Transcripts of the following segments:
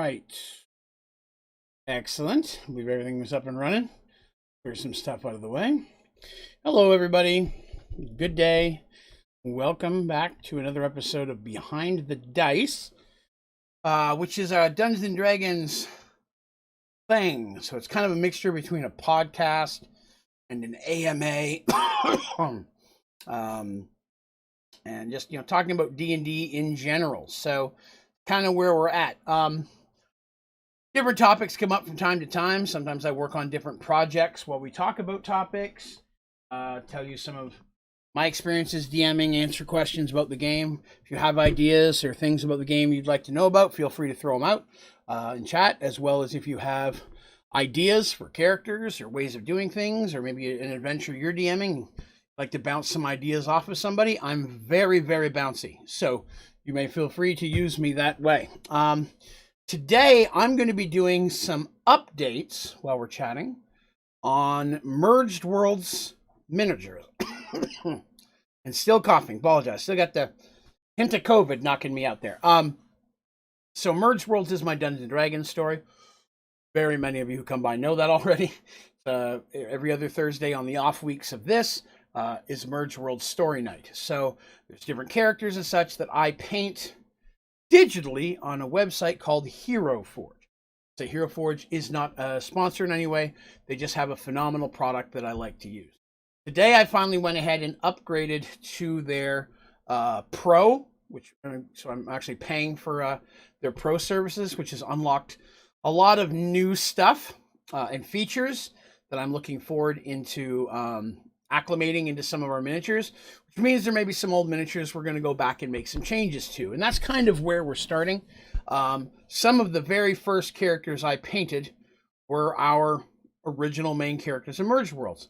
right. Excellent. I believe everything was up and running. Here's some stuff out of the way. Hello, everybody. Good day. Welcome back to another episode of Behind the Dice, which is a Dungeons and Dragons thing. So it's kind of a mixture between a podcast and an AMA, and just talking about D&D in general. So kind of where we're at. Different topics come up from time to time. Sometimes I work on different projects while we talk about topics. Tell you some of my experiences DMing, answer questions about the game. If you have ideas or things about the game you'd like to know about, feel free to throw them out in chat, as well as if you have ideas for characters or ways of doing things, or maybe an adventure you're DMing, like to bounce some ideas off of somebody. I'm very, very bouncy, so you may feel free to use me that way. Today, I'm going to be doing some updates while we're chatting on Mergedworlds miniatures. And still coughing, apologize. Still got the hint of COVID knocking me out there. So Mergedworlds is my Dungeons & Dragons story. Very many of you who come by know that already. Every other Thursday on the off weeks of this is Mergedworlds Story Night. So there's different characters and such that I paint digitally on a website called Hero Forge. So Hero Forge is not a sponsor in any way. They just have a phenomenal product that I like to use. Today I finally went ahead and upgraded to their Pro, so I'm actually paying for their Pro services, which has unlocked a lot of new stuff and features that I'm looking forward into acclimating into some of our miniatures, which means there may be some old miniatures we're going to go back and make some changes to. And that's kind of where we're starting. Some of the very first characters I painted were our original main characters in Mergedworlds.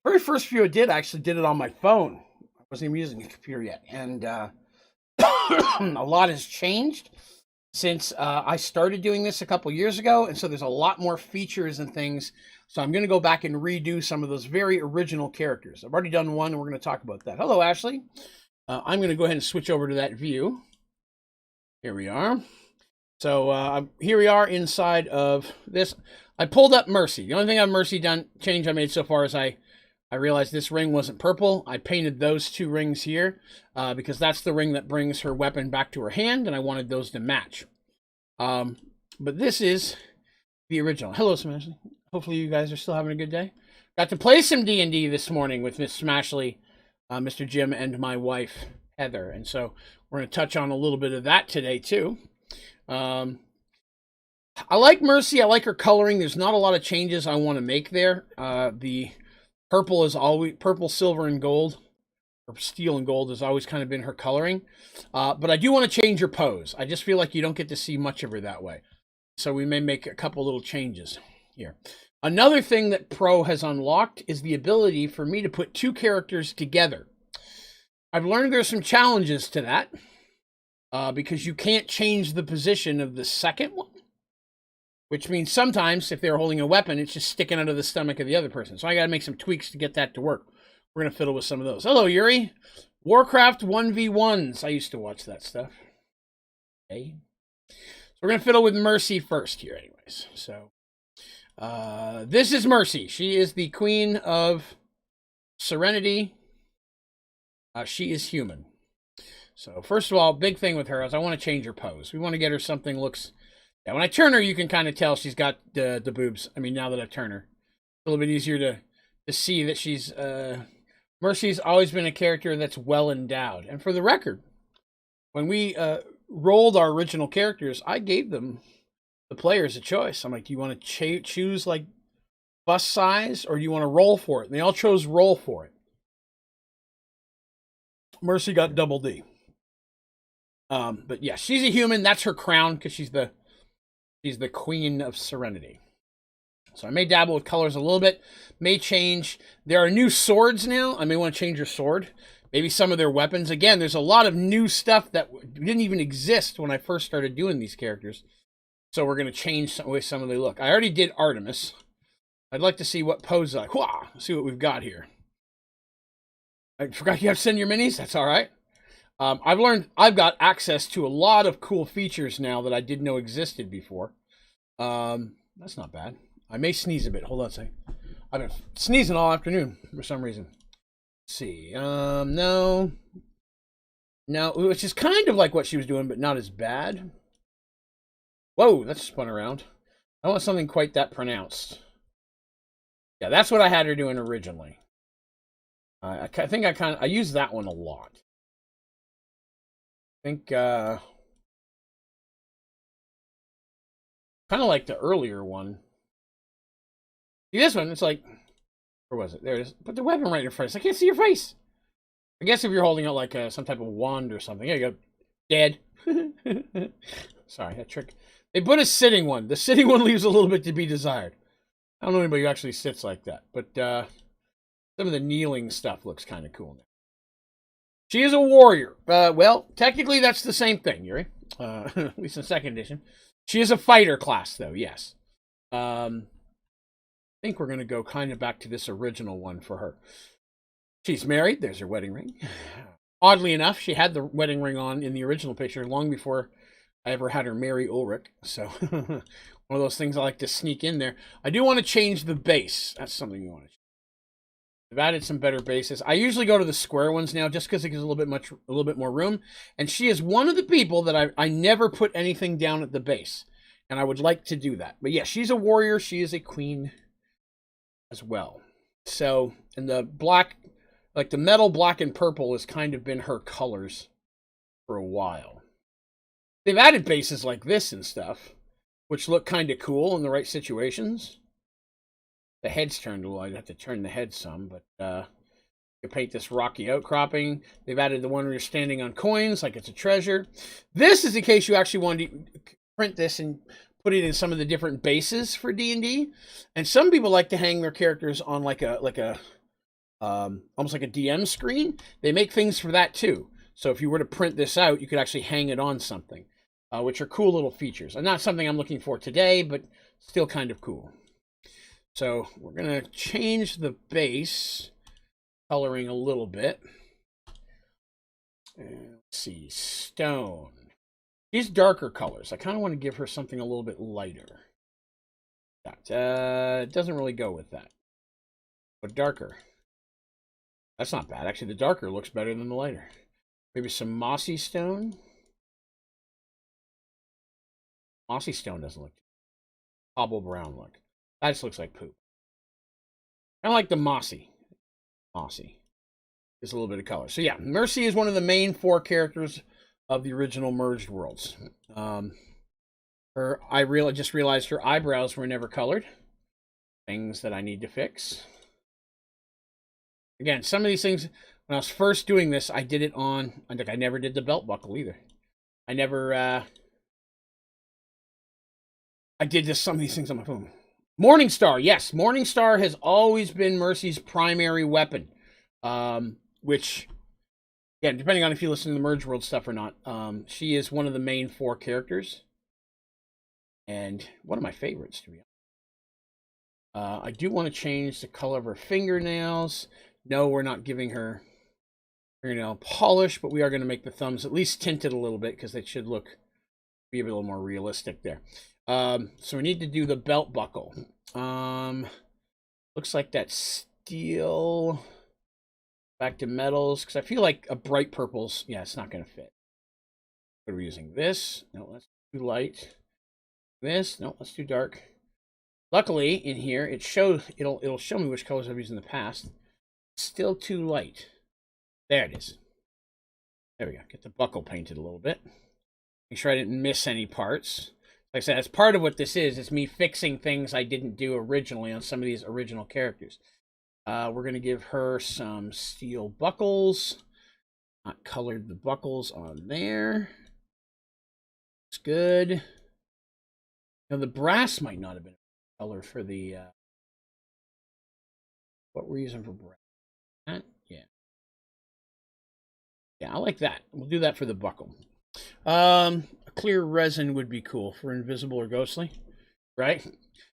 Very first few I actually did it on my phone. I wasn't even using a computer yet. And a lot has changed since I started doing this a couple years ago. And so there's a lot more features and things. So I'm going to go back and redo some of those very original characters. I've already done one, and we're going to talk about that. Hello, Ashley. I'm going to go ahead and switch over to that view. Here we are. So here we are inside of this. I pulled up Mercy. The only thing on Mercy change I made so far is I realized this ring wasn't purple. I painted those two rings here because that's the ring that brings her weapon back to her hand, and I wanted those to match. But this is the original. Hello, Smashley. Hopefully you guys are still having a good day. Got to play some D&D this morning with Miss Smashley, Mr. Jim, and my wife, Heather. And so we're going to touch on a little bit of that today, too. I like Mercy. I like her coloring. There's not a lot of changes I want to make there. The purple is always purple, silver, and gold, or steel and gold has always kind of been her coloring. But I do want to change her pose. I just feel like you don't get to see much of her that way. So we may make a couple little changes here. Another thing that Pro has unlocked is the ability for me to put two characters together. I've learned there's some challenges to that because you can't change the position of the second one, which means sometimes if they're holding a weapon, it's just sticking out of the stomach of the other person. So I got to make some tweaks to get that to work. We're going to fiddle with some of those. Hello, Yuri. Warcraft 1v1s. I used to watch that stuff. Okay. So we're going to fiddle with Mercy first here anyways. So this is Mercy. She is the Queen of Serenity. She is human. So first of all, big thing with her is I want to change her pose. We want to get her something looks... Yeah, when I turn her, you can kind of tell she's got the boobs. I mean, now that I turn her. A little bit easier to see that she's... Mercy's always been a character that's well endowed. And for the record, when we rolled our original characters, I gave them, the players, a choice. I'm like, do you want to choose like bust size, or do you want to roll for it? And they all chose roll for it. Mercy got double D. But yeah, she's a human. That's her crown because she's the Queen of Serenity. So I may dabble with colors a little bit. May change. There are new swords now. I may want to change her sword. Maybe some of their weapons. Again, there's a lot of new stuff that didn't even exist when I first started doing these characters. So we're going to change the way some of they look. I already did Artemis. I'd like to see what pose like. See what we've got here. I forgot you have to send your minis. That's all right. I've got access to a lot of cool features now that I didn't know existed before. That's not bad. I may sneeze a bit. Hold on a second. I've been sneezing all afternoon for some reason. Let's see. No, which is kind of like what she was doing, but not as bad. Whoa, that's spun around. I want something quite that pronounced. Yeah, that's what I had her doing originally. I think I use that one a lot. I think kind of like the earlier one. See, this one, it's like, where was it? There it is. Put the weapon right in front. I can't see your face. I guess if you're holding out like some type of wand or something. There you go. Dead. Sorry, that trick. They put a sitting one. The sitting one leaves a little bit to be desired. I don't know anybody who actually sits like that, but some of the kneeling stuff looks kind of cool now. She is a warrior. Well, technically that's the same thing, Yuri. At least in second edition. She is a fighter class, though, yes. I think we're going to go kind of back to this original one for her. She's married. There's her wedding ring. Oddly enough, she had the wedding ring on in the original picture long before I ever had her marry Ulrich. So one of those things I like to sneak in there. I do want to change the base. That's something you want to change. I've added some better bases. I usually go to the square ones now just because it gives a little bit more room. And she is one of the people that I never put anything down at the base. And I would like to do that. But yeah, she's a warrior. She is a queen as well. So, and the black, like the metal black and purple has kind of been her colors for a while. They've added bases like this and stuff, which look kind of cool in the right situations. The head's turned a little. I'd have to turn the head some, but you paint this rocky outcropping. They've added the one where you're standing on coins, like it's a treasure. This is in case you actually wanted to print this and put it in some of the different bases for D&D. And some people like to hang their characters on like a almost like a DM screen. They make things for that too. So if you were to print this out, you could actually hang it on something, which are cool little features. And not something I'm looking for today, but still kind of cool. So we're going to change the base coloring a little bit. And let's see, stone. These darker colors. I kind of want to give her something a little bit lighter. It doesn't really go with that. But darker. That's not bad. Actually, the darker looks better than the lighter. Maybe some mossy stone. Mossy stone doesn't look. Cobble brown look. That just looks like poop. Kind of like the mossy. Mossy. Just a little bit of color. So yeah, Mercy is one of the main 4 characters of the original Mergedworlds. I just realized her eyebrows were never colored. Things that I need to fix. Again, some of these things, when I was first doing this, I did it on, I think I never did the belt buckle either. I never, I did some of these things on my phone. Morningstar, yes. Morningstar has always been Mercy's primary weapon. Which, yeah, depending on if you listen to the Mergedworlds stuff or not, she is one of the main 4 characters. And one of my favorites, to be honest. I do want to change the color of her fingernails. No, we're not giving her fingernail polish, but we are going to make the thumbs at least tinted a little bit because they should be a little more realistic there. So we need to do the belt buckle. Looks like that steel. Back to metals, because I feel like a bright purple's, yeah, it's not going to fit. What are we using? This? No, that's too light. This? No, that's too dark. Luckily, in here, it'll show me which colors I've used in the past. Still too light. There it is. There we go. Get the buckle painted a little bit. Make sure I didn't miss any parts. Like I said, that's part of what this is. It's me fixing things I didn't do originally on some of these original characters. We're going to give her some steel buckles. Not colored the buckles on there. It's good. Now, the brass might not have been a color for the... what we're using for brass. Yeah. Yeah, I like that. We'll do that for the buckle. A clear resin would be cool for invisible or ghostly, right?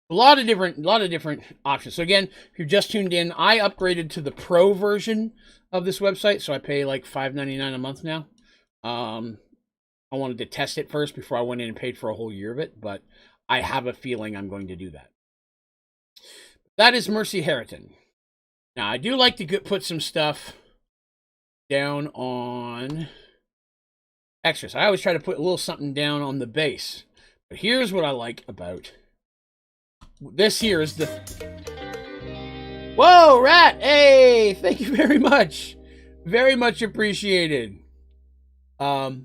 A lot of different options. So again, if you've just tuned in, I upgraded to the Pro version of this website, so I pay like $5.99 a month now. I wanted to test it first before I went in and paid for a whole year of it, but I have a feeling I'm going to do that. That is Mercy Harriton. Now, I do like to put some stuff down on extras. I always try to put a little something down on the base. But here's what I like about this here is the... Whoa, Rat! Hey, thank you very much. Very much appreciated. I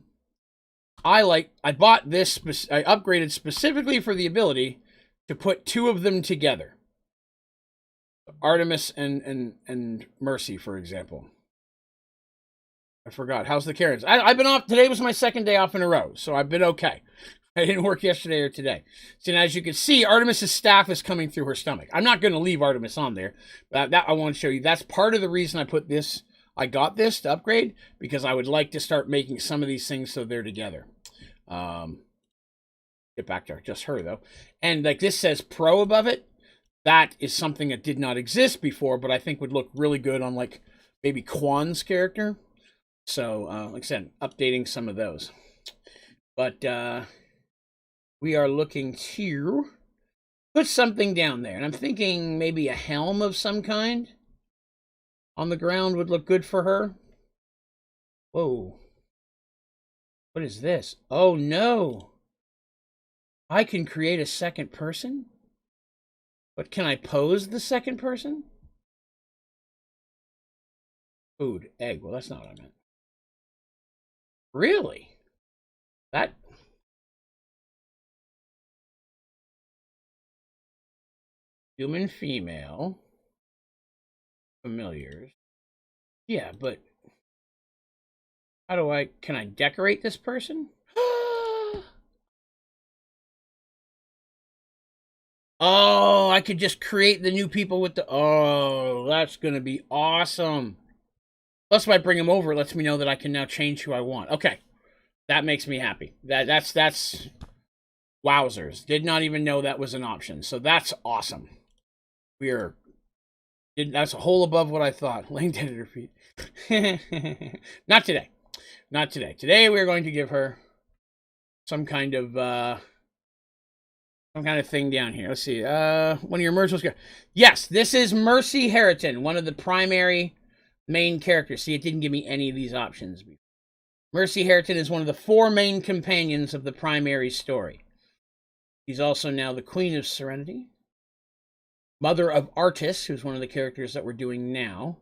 bought this, I upgraded specifically for the ability to put two of them together. Artemis and Mercy, for example. I forgot. How's the Karens? I've been off. Today was my second day off in a row, so I've been okay. I didn't work yesterday or today. So now, as you can see, Artemis's staff is coming through her stomach. I'm not going to leave Artemis on there. But that I want to show you. That's part of the reason I put this. I got this to upgrade because I would like to start making some of these things so they're together. Get back to just her though, and like this says Pro above it. That is something that did not exist before, but I think would look really good on like maybe Quan's character. So, like I said, updating some of those. But we are looking to put something down there. And I'm thinking maybe a helm of some kind on the ground would look good for her. Whoa. What is this? Oh, no. I can create a second person? But can I pose the second person? Food, egg. Well, that's not what I meant. Really? That... Human female. Familiars. Yeah, but... How do I... Can I decorate this person? Oh, I could just create the new people with the... Oh, that's going to be awesome. Plus, if I bring them over, it lets me know that I can now change who I want. Okay. That makes me happy. That's wowzers. Did not even know that was an option. So that's awesome. That's a hole above what I thought. Laying dead at her feet. Not today. Not today. Today we're going to give her some kind of thing down here. Let's see. One of your Mergedworlds. Yes, this is Mercy Harriton, one of the primary main characters. See, it didn't give me any of these options. Mercy Harriton is one of the 4 main companions of the primary story. She's also now the Queen of Serenity. Mother of Artis, who's one of the characters that we're doing now.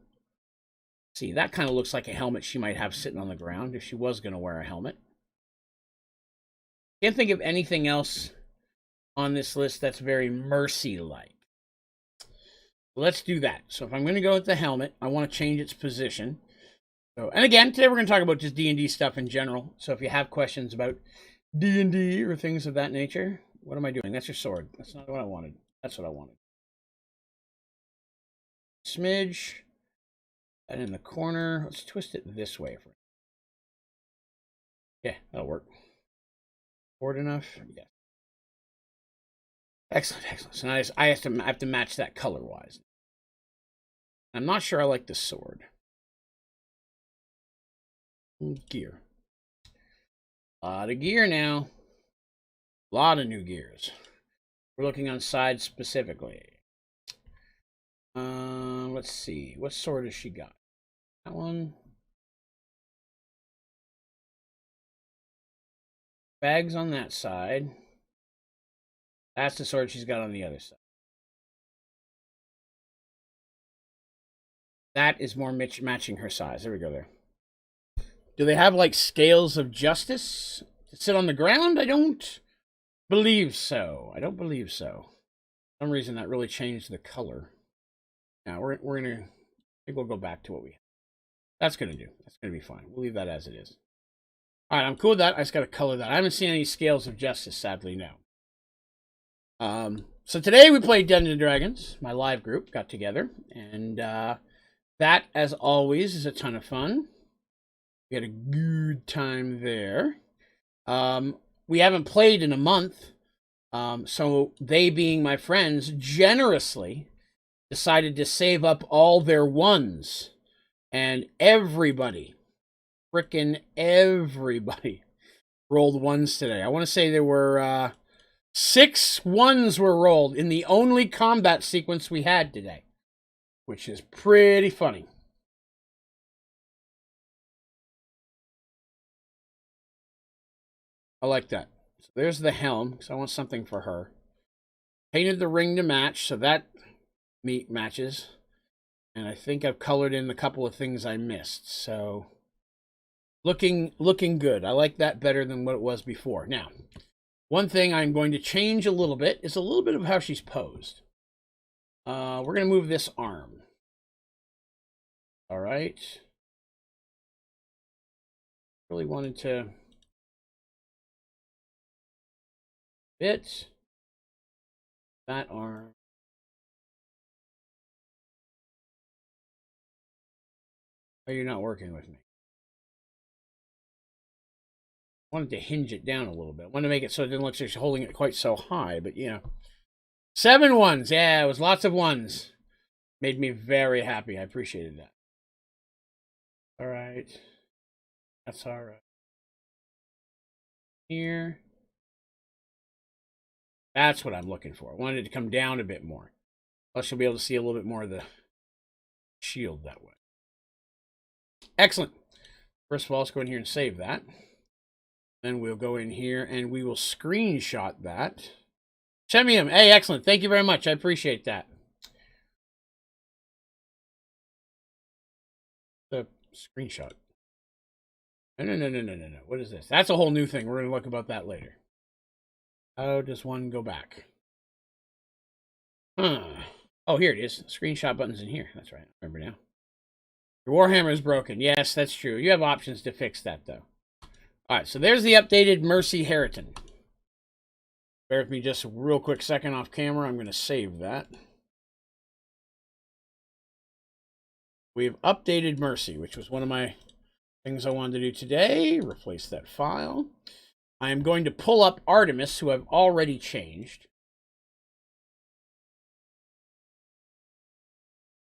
See, that kind of looks like a helmet she might have sitting on the ground if she was going to wear a helmet. Can't think of anything else on this list that's very Mercy-like. Let's do that. So if I'm going to go with the helmet, I want to change its position. So, and again, today we're going to talk about just D&D stuff in general. So if you have questions about D&D or things of that nature, what am I doing? That's your sword. That's not what I wanted. That's what I wanted. Smidge. And in the corner, let's twist it this way. Yeah, that'll work. Forward enough? Yeah. Excellent, excellent. So now I have to match that color-wise. I'm not sure I like the sword. Gear. A lot of gear now. A lot of new gears. We're looking on sides specifically. Let's see. What sword has she got? That one. Bags on that side. That's the sword she's got on the other side. That is more matching her size. There we go there. Do they have, like, scales of justice to sit on the ground? I don't believe so. I don't believe so. For some reason, that really changed the color. Now, we're going to... I think we'll go back to what we... That's going to do. That's going to be fine. We'll leave that as it is. All right, I'm cool with that. I just got to color that. I haven't seen any scales of justice, sadly, no. So today we played Dungeons & Dragons. My live group got together. And that, as always, is a ton of fun. We had a good time there. We haven't played in a month. So they, being my friends, generously decided to save up all their ones. And everybody frickin' everybody rolled ones today. I want to say there were 6 ones were rolled in the only combat sequence we had today, which is pretty funny. I like that. So there's the helm, because I want something for her. Painted the ring to match, so that matches. And I think I've colored in a couple of things I missed. So looking good. I like that better than what it was before. Now, one thing I'm going to change a little bit is a little bit of how she's posed. We're going to move this arm. All right. Really wanted to fit that arm. Oh, you're not working with me. I wanted to hinge it down a little bit. I wanted to make it so it didn't look like she's holding it quite so high, but yeah. 7 ones. Yeah, it was lots of ones. Made me very happy. I appreciated that. All right. That's all right. Here. That's what I'm looking for. I wanted it to come down a bit more. Plus, you'll be able to see a little bit more of the shield that way. Excellent. First of all, let's go in here and save that. Then we'll go in here and we will screenshot that. Chemium, hey, excellent. Thank you very much. I appreciate that. The screenshot. No. What is this? That's a whole new thing. We're going to look about that later. How does one go back? Oh, here it is. Screenshot button's in here. That's right. I remember now. Your Warhammer is broken. Yes, that's true. You have options to fix that, though. All right, so there's the updated Mercy Harriton. Bear with me just a real quick second off camera. I'm going to save that. We've updated Mercy, which was one of my things I wanted to do today. Replace that file. I am going to pull up Artemis, who I've already changed.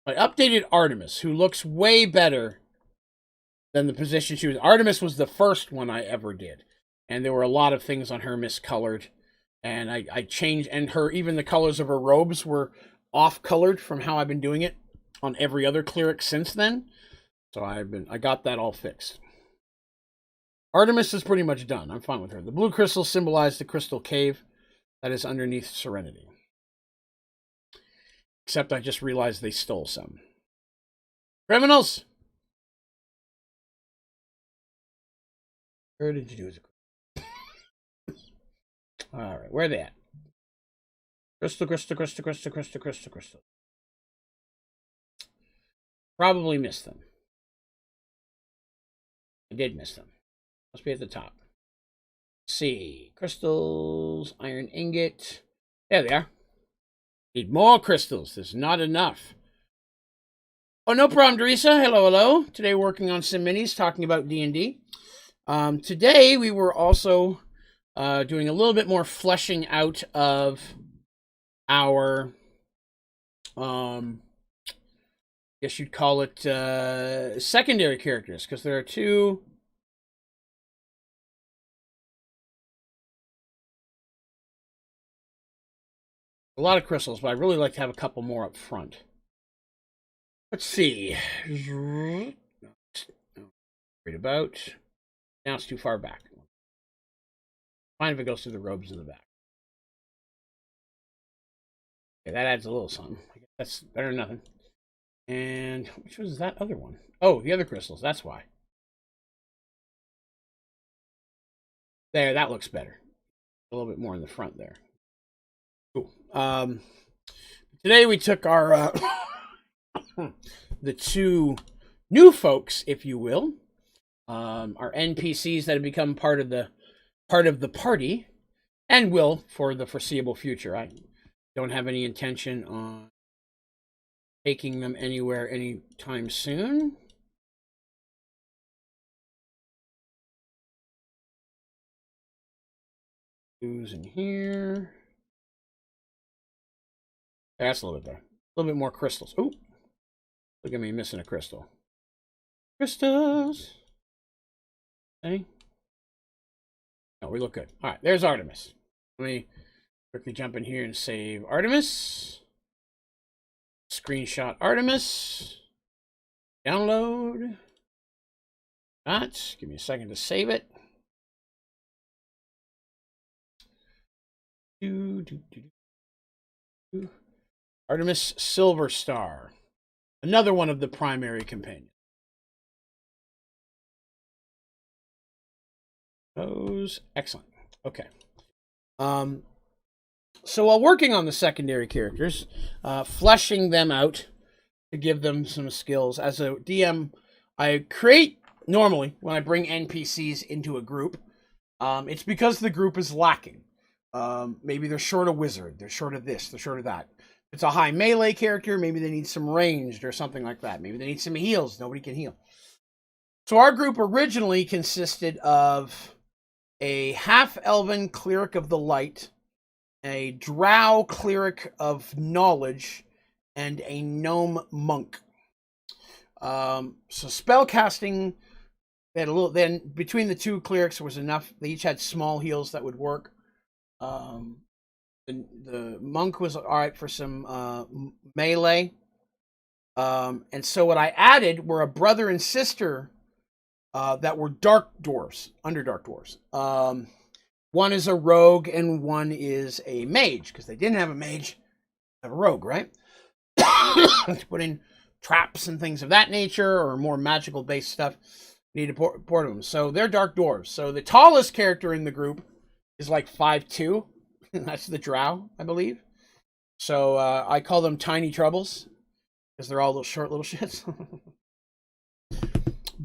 I updated Artemis, who looks way better than the position she was. Artemis was the first one I ever did. And there were a lot of things on her miscolored. And I changed, and even the colors of her robes were off-colored from how I've been doing it on every other cleric since then. So I got that all fixed. Artemis is pretty much done. I'm fine with her. The blue crystals symbolize the crystal cave that is underneath Serenity. Except I just realized they stole some. Criminals! Where did you do it? Alright, where are they at? Crystal. Probably missed them. I did miss them. Must be at the top. Let's see. Crystals, iron ingot. There they are. Need more crystals. There's not enough. Oh, no problem, Teresa. Hello. Today working on some minis, talking about D&D. Today we were also doing a little bit more fleshing out of our, I guess you'd call it secondary characters, because there are 2... A lot of crystals, but I'd really like to have a couple more up front. Let's see. Worried about. Now it's too far back. Fine if it goes through the robes in the back. Okay, that adds a little something. I guess that's better than nothing. And which was that other one? Oh, the other crystals. That's why. There, that looks better. A little bit more in the front there. Cool. Today we took our the 2 new folks, if you will, our NPCs that have become part of the party, and will for the foreseeable future. I don't have any intention on taking them anywhere anytime soon. Who's in here? That's a little bit better. A little bit more crystals. Ooh. Look at me missing a crystal. Crystals. Hey. No, we look good. All right, there's Artemis. Let me quickly jump in here and save Artemis. Screenshot Artemis. Download. That. Give me a second to save it. Artemis Silver Star. Another one of the primary companions. Those. Excellent. Okay. So while working on the secondary characters, fleshing them out to give them some skills, as a DM, I create, normally, when I bring NPCs into a group, it's because the group is lacking. Maybe they're short a wizard, they're short of this, they're short of that. If it's a high melee character, maybe they need some ranged or something like that. Maybe they need some heals, nobody can heal. So our group originally consisted of a half-elven cleric of the light, a drow cleric of knowledge, and a gnome monk. So spellcasting, they had a little. Then between the two clerics, there was enough. They each had small heals that would work. The monk was all right for some melee. And so what I added were a brother and sister that were dark dwarves, underdark dwarves. One is a rogue and one is a mage, because they didn't have a mage, they have a rogue, right? To put in traps and things of that nature, or more magical based stuff, you need to port them. So they're dark dwarves. So the tallest character in the group is like 5'2". That's the drow, I believe. So I call them tiny troubles, because they're all little short little shits.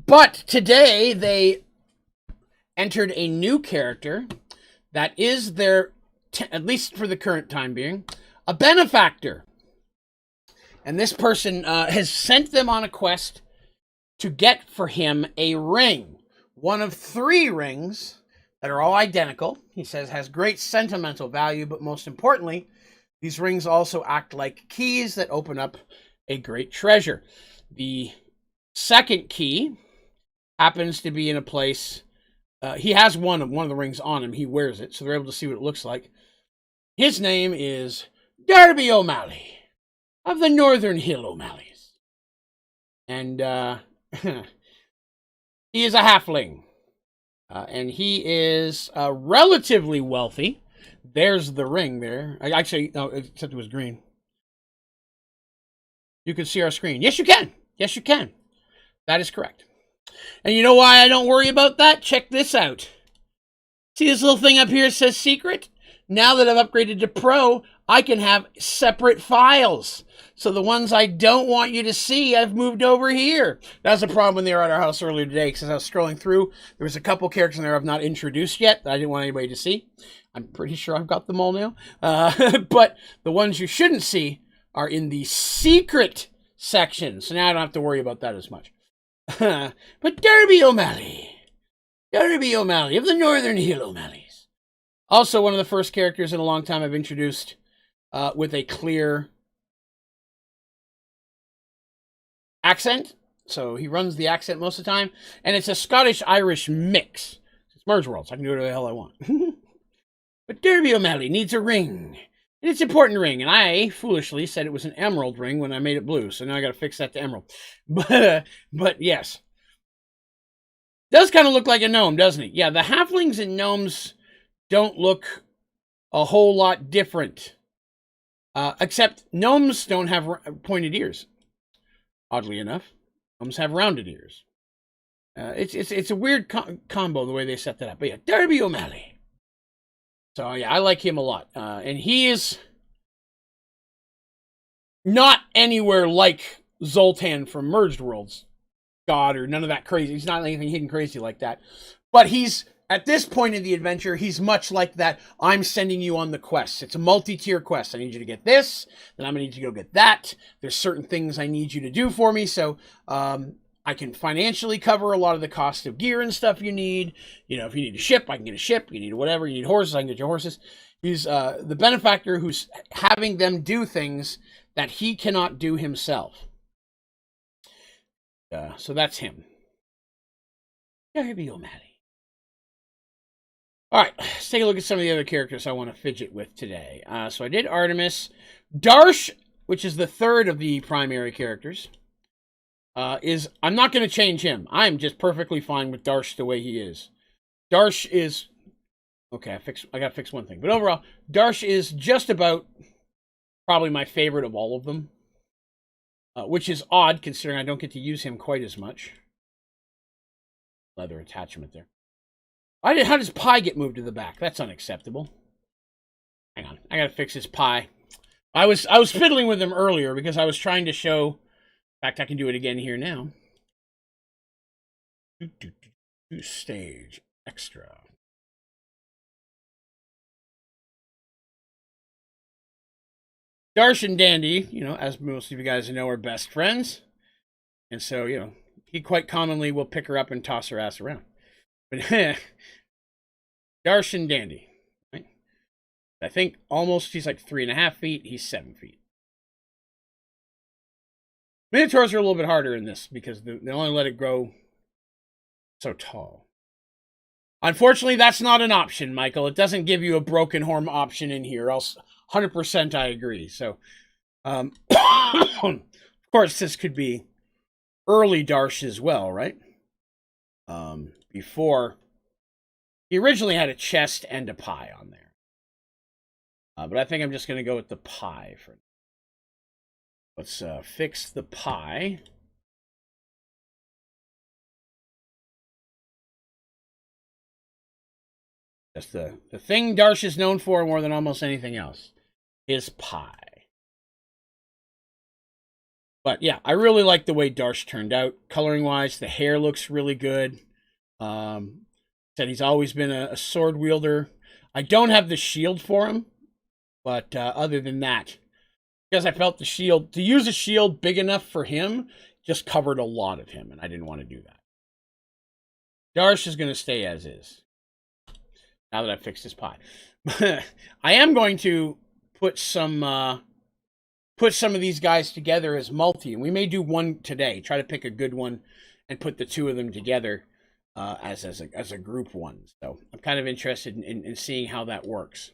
But today they entered a new character that is their, at least for the current time being, a benefactor. And this person has sent them on a quest to get for him a ring. One of 3 rings that are all identical. He says has great sentimental value, but most importantly, these rings also act like keys that open up a great treasure. The second key happens to be in a place. He has one of the rings on him. He wears it, so they're able to see what it looks like. His name is Darby O'Malley of the Northern Hill O'Malleys. And he is a halfling. And he is relatively wealthy. There's the ring there. Actually, no, except it was green. You can see our screen. Yes, you can. Yes, you can. That is correct. And you know why I don't worry about that? Check this out. See this little thing up here that says secret? Now that I've upgraded to pro, I can have separate files. So the ones I don't want you to see, I've moved over here. That was a problem when they were at our house earlier today, because as I was scrolling through, there was a couple characters in there I've not introduced yet that I didn't want anybody to see. I'm pretty sure I've got them all now. But the ones you shouldn't see are in the secret section. So now I don't have to worry about that as much. But Darby O'Malley of the Northern Hill O'Malleys. Also one of the first characters in a long time I've introduced with a clear accent. So he runs the accent most of the time. And it's a Scottish-Irish mix. It's Mergedworlds. I can do whatever the hell I want. But Darby O'Malley needs a ring. And it's an important ring. And I foolishly said it was an emerald ring when I made it blue. So now I got to fix that to emerald. But yes. Does kind of look like a gnome, doesn't it? Yeah, the halflings and gnomes don't look a whole lot different. Except gnomes don't have pointed ears. Oddly enough. Gnomes have rounded ears. It's a weird combo the way they set that up. But yeah, Darby O'Malley. So yeah, I like him a lot. And he is not anywhere like Zoltan from Mergedworlds. God, or none of that crazy. He's not anything hidden crazy like that. But he's, at this point in the adventure, he's much like that. I'm sending you on the quest. It's a multi-tier quest. I need you to get this, then I'm going to need you to go get that. There's certain things I need you to do for me, so I can financially cover a lot of the cost of gear and stuff you need. You know, if you need a ship, I can get a ship. You need whatever. You need horses, I can get your horses. He's the benefactor who's having them do things that he cannot do himself. So that's him. Darby O'Malley. All right, let's take a look at some of the other characters I want to fidget with today. So I did Artemis. Darsh, which is the third of the primary characters, I'm not going to change him. I'm just perfectly fine with Darsh the way he is. Darsh is... Okay, I got to fix one thing. But overall, Darsh is just about probably my favorite of all of them. Which is odd, considering I don't get to use him quite as much. Leather attachment there. How does Pi get moved to the back? That's unacceptable. Hang on, I gotta fix his Pi. I was fiddling with him earlier because I was trying to show. In fact, I can do it again here now. Stage extra. Darsh and Dandy, as most of you guys know, are best friends. And so, he quite commonly will pick her up and toss her ass around. But Darsh and Dandy, right? I think almost he's like 3.5 feet. He's 7 feet. Minotaurs are a little bit harder in this because they only let it grow so tall. Unfortunately, that's not an option, Michael. It doesn't give you a broken horn option in here. Else, 100% I agree. So, of course, this could be early Darsh as well, right? Before he originally had a chest and a Pi on there. But I think I'm just going to go with the Pi for now. Let's fix the Pi. That's the thing Darsh is known for more than almost anything else. His Pi. But yeah, I really like the way Darsh turned out. Coloring wise, the hair looks really good. Said he's always been a sword wielder. I don't have the shield for him. But other than that, because I felt the shield, to use a shield big enough for him, just covered a lot of him. And I didn't want to do that. Darsh is going to stay as is. Now that I've fixed his Pi. I am going to put some of these guys together as multi, and we may do one today. Try to pick a good one and put the two of them together as a group one. So I'm kind of interested in seeing how that works.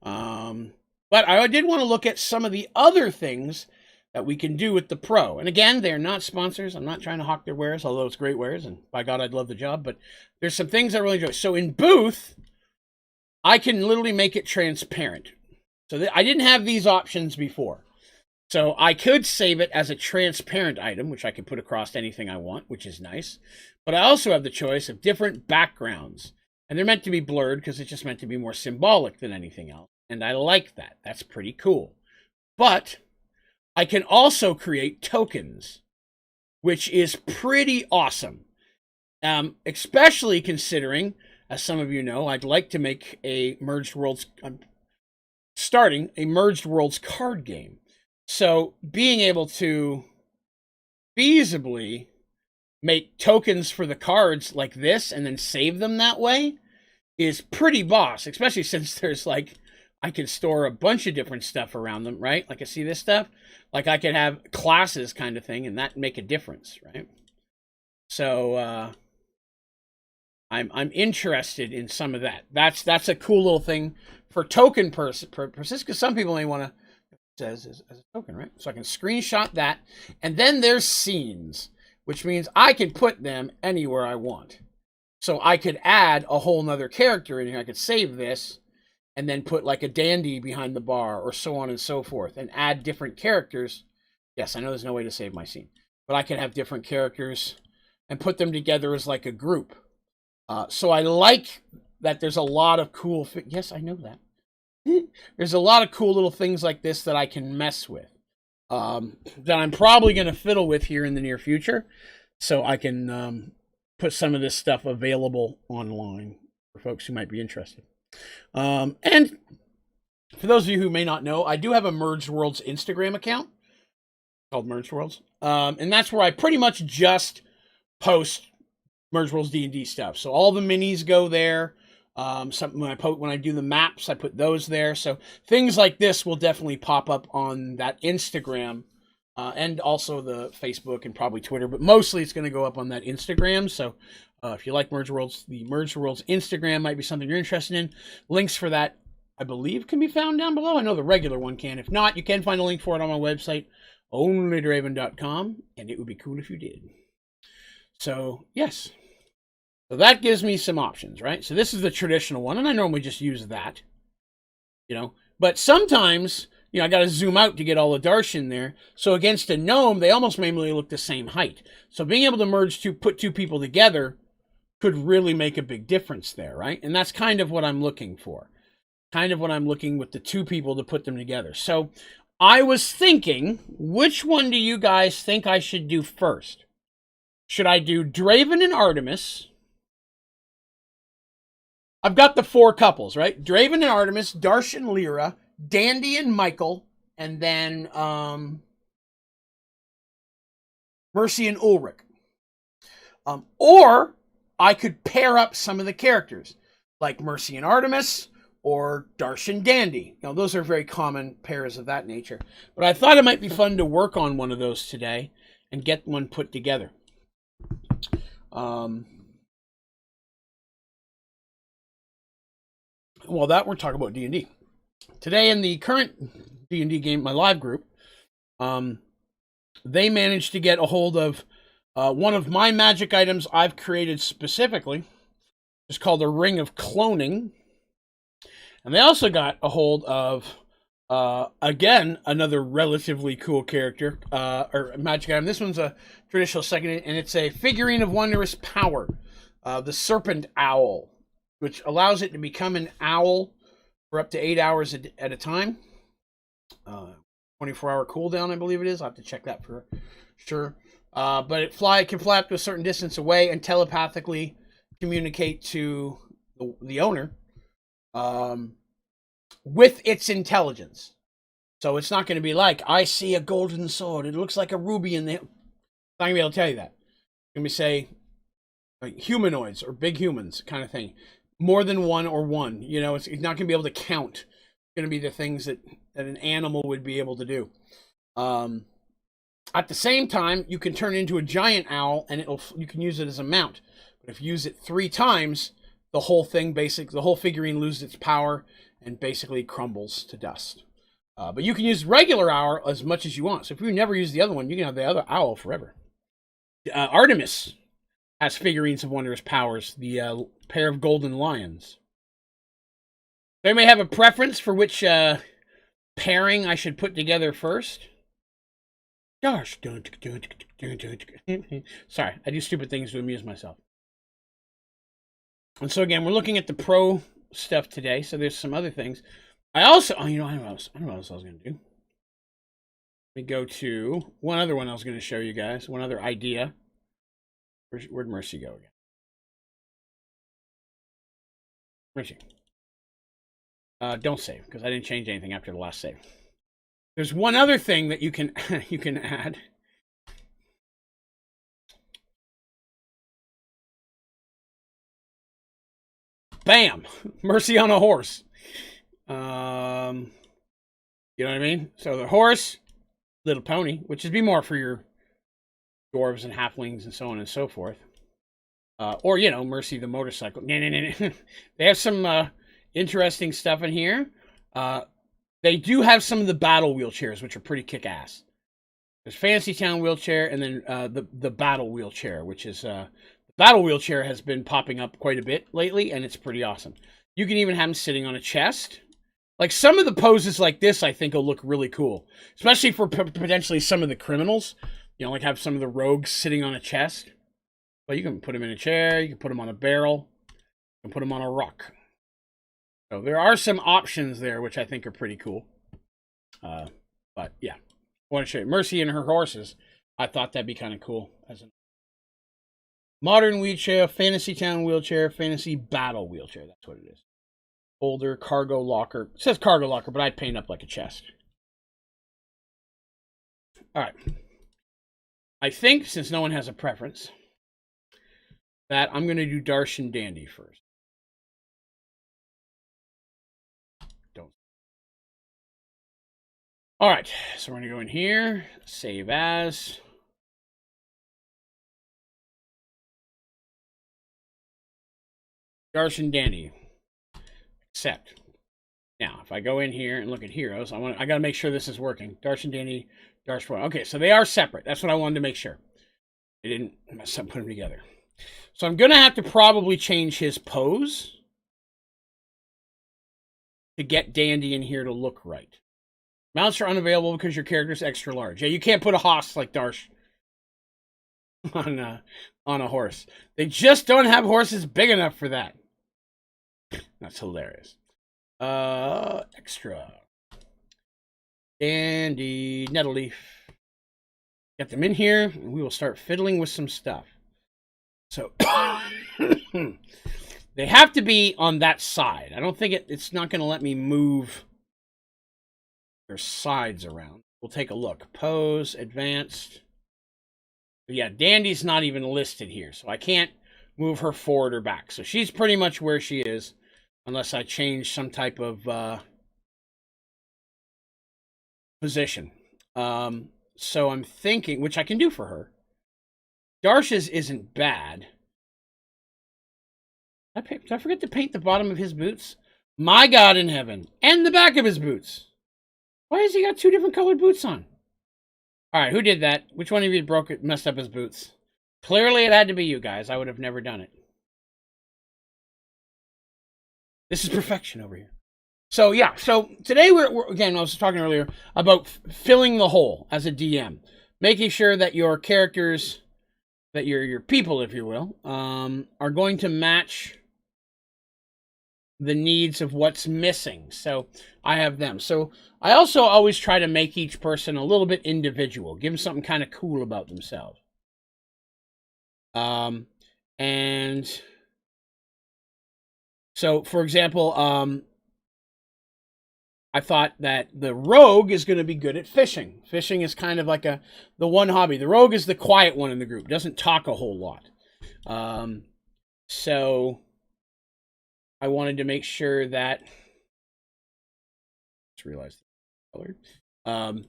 But I did want to look at some of the other things that we can do with the Pro. And again, they're not sponsors. I'm not trying to hawk their wares, although it's great wares, and by God, I'd love the job. But there's some things I really enjoy. So in Booth, I can literally make it transparent. So I didn't have these options before. So I could save it as a transparent item, which I can put across anything I want, which is nice. But I also have the choice of different backgrounds. And they're meant to be blurred because it's just meant to be more symbolic than anything else. And I like that. That's pretty cool. But I can also create tokens, which is pretty awesome. Especially considering, as some of you know, I'd like to make a Merged Worlds... I'm starting a Merged Worlds card game. So being able to feasibly make tokens for the cards like this and then save them that way is pretty boss, especially since there's like, I can store a bunch of different stuff around them, right? Like I see this stuff, like I could have classes kind of thing and that make a difference, right? So I'm interested in some of that. That's a cool little thing for token purposes, because some people may want to says as a token, right? So I can screenshot that, and then there's scenes, which means I can put them anywhere I want. So I could add a whole nother character in here. I could save this and then put like a dandy behind the bar or so on and so forth and add different characters. Yes, I know there's no way to save my scene, but I can have different characters and put them together as like a group. So I like that there's a lot of cool... Yes, I know that. There's a lot of cool little things like this that I can mess with. That I'm probably going to fiddle with here in the near future. So I can put some of this stuff available online for folks who might be interested. And for those of you who may not know, I do have a Merged Worlds Instagram account called Merged Worlds. And that's where I pretty much just post Merged Worlds D&D stuff. So all the minis go there. When I do the maps, I put those there. So things like this will definitely pop up on that Instagram and also the Facebook and probably Twitter, but mostly it's going to go up on that Instagram. So If you like Mergedworlds, the Mergedworlds Instagram might be something you're interested in. Links for that, I believe, can be found down below. I know the regular one can. If not, you can find a link for it on my website, Onlydraven.com, and it would be cool if you did. So, yes. So that gives me some options, right? So this is the traditional one, and I normally just use that, you know. But sometimes, you know, I got to zoom out to get all the Darshan there. So against a gnome, they almost mainly look the same height. So being able to put two people together could really make a big difference there, right? And that's kind of what I'm looking for. Kind of what I'm looking with the two people to put them together. So I was thinking, which one do you guys think I should do first? Should I do Draven and Artemis? I've got the four couples, right? Draven and Artemis, Darsh and Lyra, Dandy and Michael, and then Mercy and Ulrich. Or I could pair up some of the characters, like Mercy and Artemis, or Darsh and Dandy. You know, those are very common pairs of that nature. But I thought it might be fun to work on one of those today and get one put together. Well, that we're talking about D&D. Today in the current D&D game, my live group, they managed to get a hold of one of my magic items I've created specifically. It's called a Ring of Cloning. And they also got a hold of, again, another relatively cool character, or magic item. This one's a traditional second, and it's a figurine of wondrous power, the Serpent Owl, which allows it to become an owl for up to 8 hours at a time. 24-hour cooldown, I believe it is. I'll have to check that for sure. But it can fly up to a certain distance away and telepathically communicate to the owner with its intelligence. So it's not going to be like, I see a golden sword. It looks like a ruby in there. It's not going to be able to tell you that. It's going to be, say, like humanoids or big humans kind of thing. More than one or one. You know, it's not going to be able to count. It's going to be the things that an animal would be able to do. At the same time, you can turn it into a giant owl, and you can use it as a mount. But if you use it 3 times, the whole figurine loses its power and basically crumbles to dust. But you can use regular owl as much as you want. So if you never use the other one, you can have the other owl forever. Artemis has figurines of wondrous powers, the pair of golden lions. They may have a preference for which pairing I should put together first. Gosh. Sorry, I do stupid things to amuse myself. And so again, we're looking at the pro stuff today. So there's some other things. I don't know what else I was going to do. Let me go to one other one I was going to show you guys. One other idea. Where'd Mercy go again? Mercy. Don't save, because I didn't change anything after the last save. There's one other thing that you can add. Bam! Mercy on a horse. You know what I mean? So the horse, little pony, which would be more for your dwarves and halflings and so on and so forth. Or, you know, Mercy the motorcycle. They have some interesting stuff in here. They do have some of the battle wheelchairs, which are pretty kick-ass. There's Fantasy Town wheelchair, and then the battle wheelchair, which is... the battle wheelchair has been popping up quite a bit lately, and it's pretty awesome. You can even have them sitting on a chest. Like, some of the poses like this, I think, will look really cool. Especially for potentially some of the criminals. You know, like have some of the rogues sitting on a chest. But you can put them in a chair, you can put them on a barrel, you can put them on a rock. So there are some options there, which I think are pretty cool. But, yeah. I want to show you. Mercy and her horses. I thought that'd be kind of cool. As a modern wheelchair, Fantasy Town wheelchair, Fantasy Battle wheelchair. That's what it is. Holder, cargo locker. It says cargo locker, but I'd paint up like a chest. Alright. I think, since no one has a preference, that I'm going to do Darsh and Dandy first. Don't. Alright, so we're going to go in here, save as. Darsh and Dandy. Accept. Now, if I go in here and look at heroes, I got to make sure this is working. Darsh and Dandy, Darsh. Okay, so they are separate. That's what I wanted to make sure. I didn't mess up putting them together. So I'm going to have to probably change his pose to get Dandy in here to look right. Mounts are unavailable because your character's extra large. Yeah, you can't put a hoss like Darsh on a horse. They just don't have horses big enough for that. That's hilarious. Extra. Dandy, Nettleaf. Get them in here, and we will start fiddling with some stuff. So, they have to be on that side. I don't think it's not going to let me move their sides around. We'll take a look. Pose, advanced. But yeah, Dandy's not even listed here, so I can't move her forward or back. So she's pretty much where she is, unless I change some type of position. So I'm thinking, which I can do for her. Darsh's isn't bad. Did I forget to paint the bottom of his boots? My God in heaven. And the back of his boots. Why has he got two different colored boots on? All right, who did that? Which one of you messed up his boots? Clearly it had to be you guys. I would have never done it. This is perfection over here. So yeah, so today we're again, I was talking earlier about filling the hole as a DM, making sure that your characters, that your people, if you will, are going to match the needs of what's missing. So I have them. So I also always try to make each person a little bit individual, give them something kind of cool about themselves. And so, for example, I thought that the rogue is going to be good at fishing. Fishing is kind of like the one hobby. The rogue is the quiet one in the group. Doesn't talk a whole lot. So I wanted to make sure that... Just realized the color.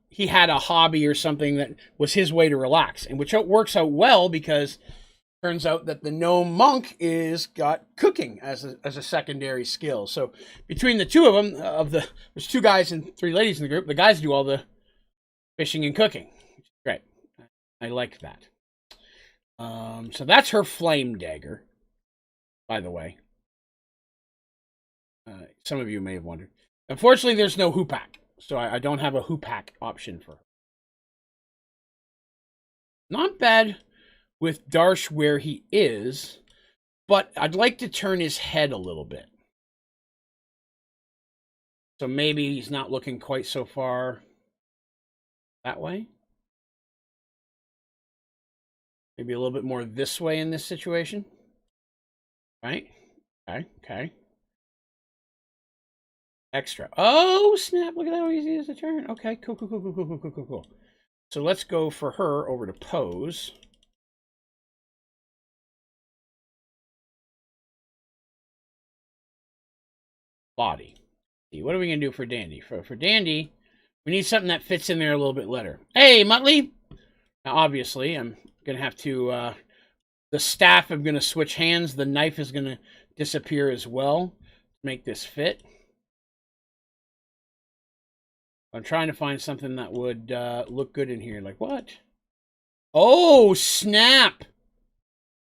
He had a hobby or something that was his way to relax, and which works out well because... Turns out that the gnome monk got cooking as a secondary skill. So between the two of them, there's 2 guys and 3 ladies in the group. The guys do all the fishing and cooking. Great, I like that. So that's her flame dagger, by the way. Some of you may have wondered. Unfortunately, there's no hoopak, so I don't have a hoopak option for her. Not bad with Darsh where he is, but I'd like to turn his head a little bit. So maybe he's not looking quite so far that way. Maybe a little bit more this way in this situation. Right? Okay. Extra. Oh, snap. Look at how easy it is to turn. Okay, cool. So let's go for her over to pose. Body. What are we going to do for Dandy? For Dandy, we need something that fits in there a little bit better. Hey, Muttley! Now, obviously, I'm going to have to... the staff, I'm going to switch hands. The knife is going to disappear as well to make this fit. I'm trying to find something that would look good in here. Like, what? Oh, snap!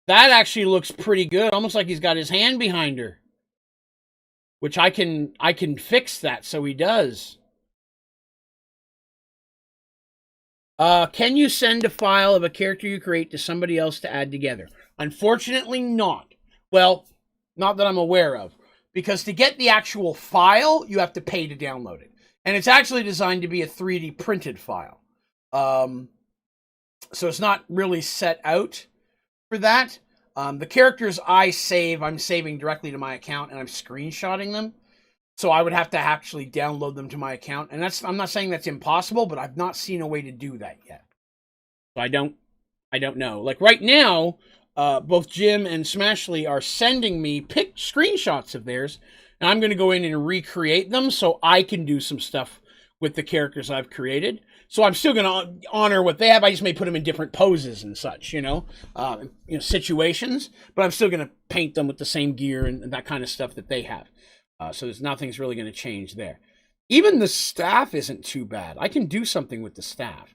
That actually looks pretty good. Almost like he's got his hand behind her. Which I can fix that so he does. Can you send a file of a character you create to somebody else to add together? Unfortunately, not. Well, not that I'm aware of. Because to get the actual file, you have to pay to download it. And it's actually designed to be a 3D printed file. So it's not really set out for that. The characters I'm saving directly to my account, and I'm screenshotting them. So I would have to actually download them to my account. And I'm not saying that's impossible, but I've not seen a way to do that yet. So I don't know. Like right now, both Jim and Smashley are sending me screenshots of theirs, and I'm going to go in and recreate them so I can do some stuff with the characters I've created. So I'm still going to honor what they have. I just may put them in different poses and such, situations. But I'm still going to paint them with the same gear and that kind of stuff that they have. So there's nothing's really going to change there. Even the staff isn't too bad. I can do something with the staff.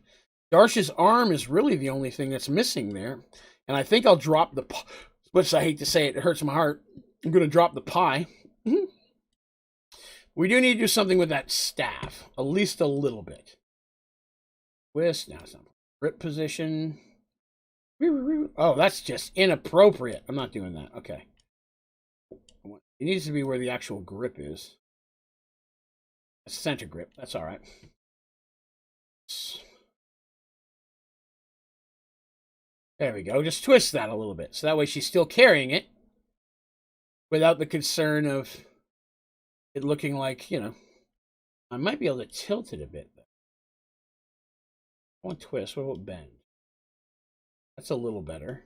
Darsh's arm is really the only thing that's missing there. And I think I'll drop the... Which I hate to say it hurts my heart. I'm going to drop the pie. We do need to do something with that staff. At least a little bit. Twist. Now it's not grip position. Oh, that's just inappropriate. I'm not doing that. Okay. It needs to be where the actual grip is. A center grip. That's all right. There we go. Just twist that a little bit. So that way she's still carrying it without the concern of it looking like, I might be able to tilt it a bit. One twist. What about bend? That's a little better.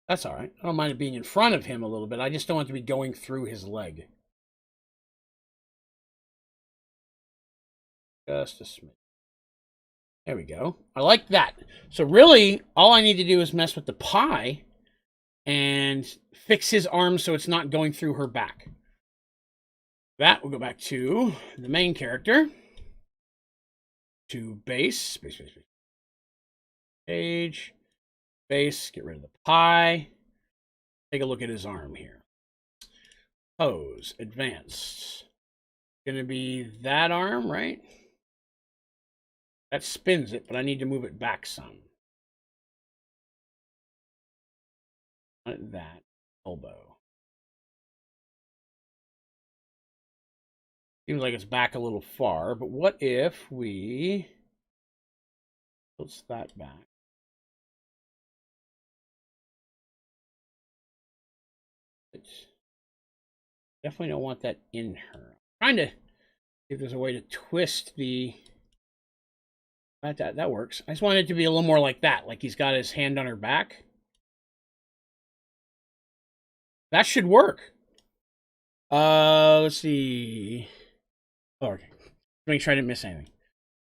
That's all right. I don't mind it being in front of him a little bit. I just don't want it to be going through his leg. Just a smidge. There we go. I like that. So really, all I need to do is mess with the pie and fix his arm so it's not going through her back. That will go back to the main character. To base. Page. Base. Get rid of the pie. Take a look at his arm here. Pose. Advanced. Going to be that arm, right? That spins it, but I need to move it back some. Like that. Elbow. Seems like it's back a little far, but what if we tilt that back? Definitely don't want that in her. I'm trying to see if there's a way to twist the... That works. I just want it to be a little more like that, like he's got his hand on her back. That should work. Let's see. Oh, okay. Make sure I didn't miss anything.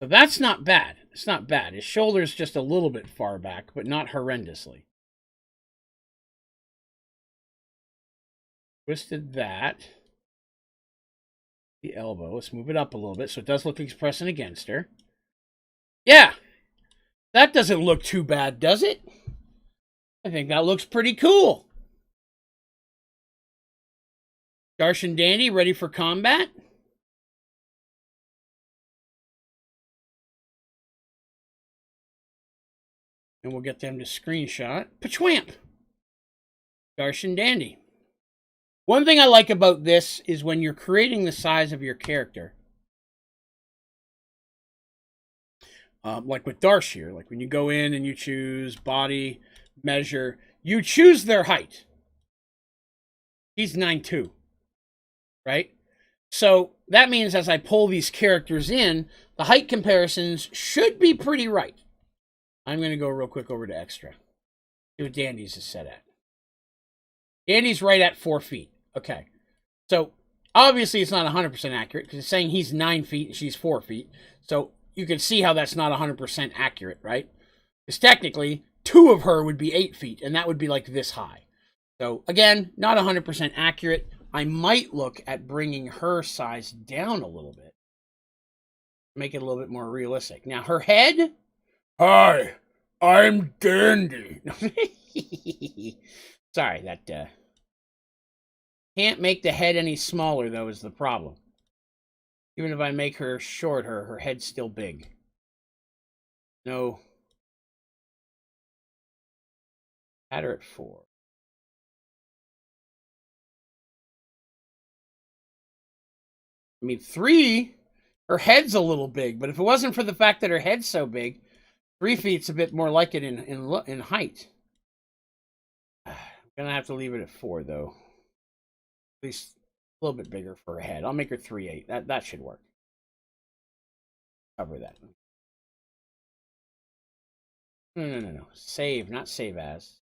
So that's not bad. It's not bad. His shoulder's just a little bit far back, but not horrendously. Twisted that. The elbow. Let's move it up a little bit so it does look like he's pressing against her. Yeah. That doesn't look too bad, does it? I think that looks pretty cool. Darsh and Dandy ready for combat? And we'll get them to screenshot. Pachwamp! Darsh and Dandy. One thing I like about this is when you're creating the size of your character. Like with Darsh here, like when you go in and you choose body, measure, you choose their height. He's 9'2", right? So that means as I pull these characters in, the height comparisons should be pretty right. I'm going to go real quick over to extra. See what Dandy's is set at. Dandy's right at 4 feet. Okay. So obviously it's not 100% accurate because it's saying he's 9 feet and she's 4 feet. So you can see how that's not 100% accurate, right? Because technically, 2 of her would be 8 feet, and that would be like this high. So again, not 100% accurate. I might look at bringing her size down a little bit. Make it a little bit more realistic. Now, her head... Hi, I'm Dandy. Sorry, that... Can't make the head any smaller, though, is the problem. Even if I make her short, her head's still big. No. Had her at 4. I mean, 3, her head's a little big, but if it wasn't for the fact that her head's so big, 3 feet's a bit more like it in height. I'm gonna have to leave it at 4, though. At least a little bit bigger for her head. I'll make her 3'8". That should work. Cover that. No. Save, not save as.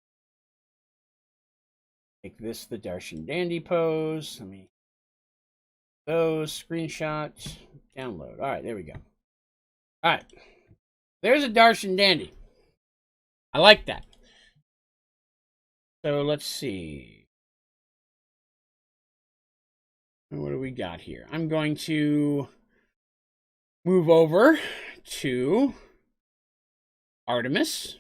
Make this the Darsh and Dandy pose. Let me those screenshots, download. All right, there we go. All right, there's a Darshan Dandy. I like that. So let's see. What do we got here? I'm going to move over to Artemis.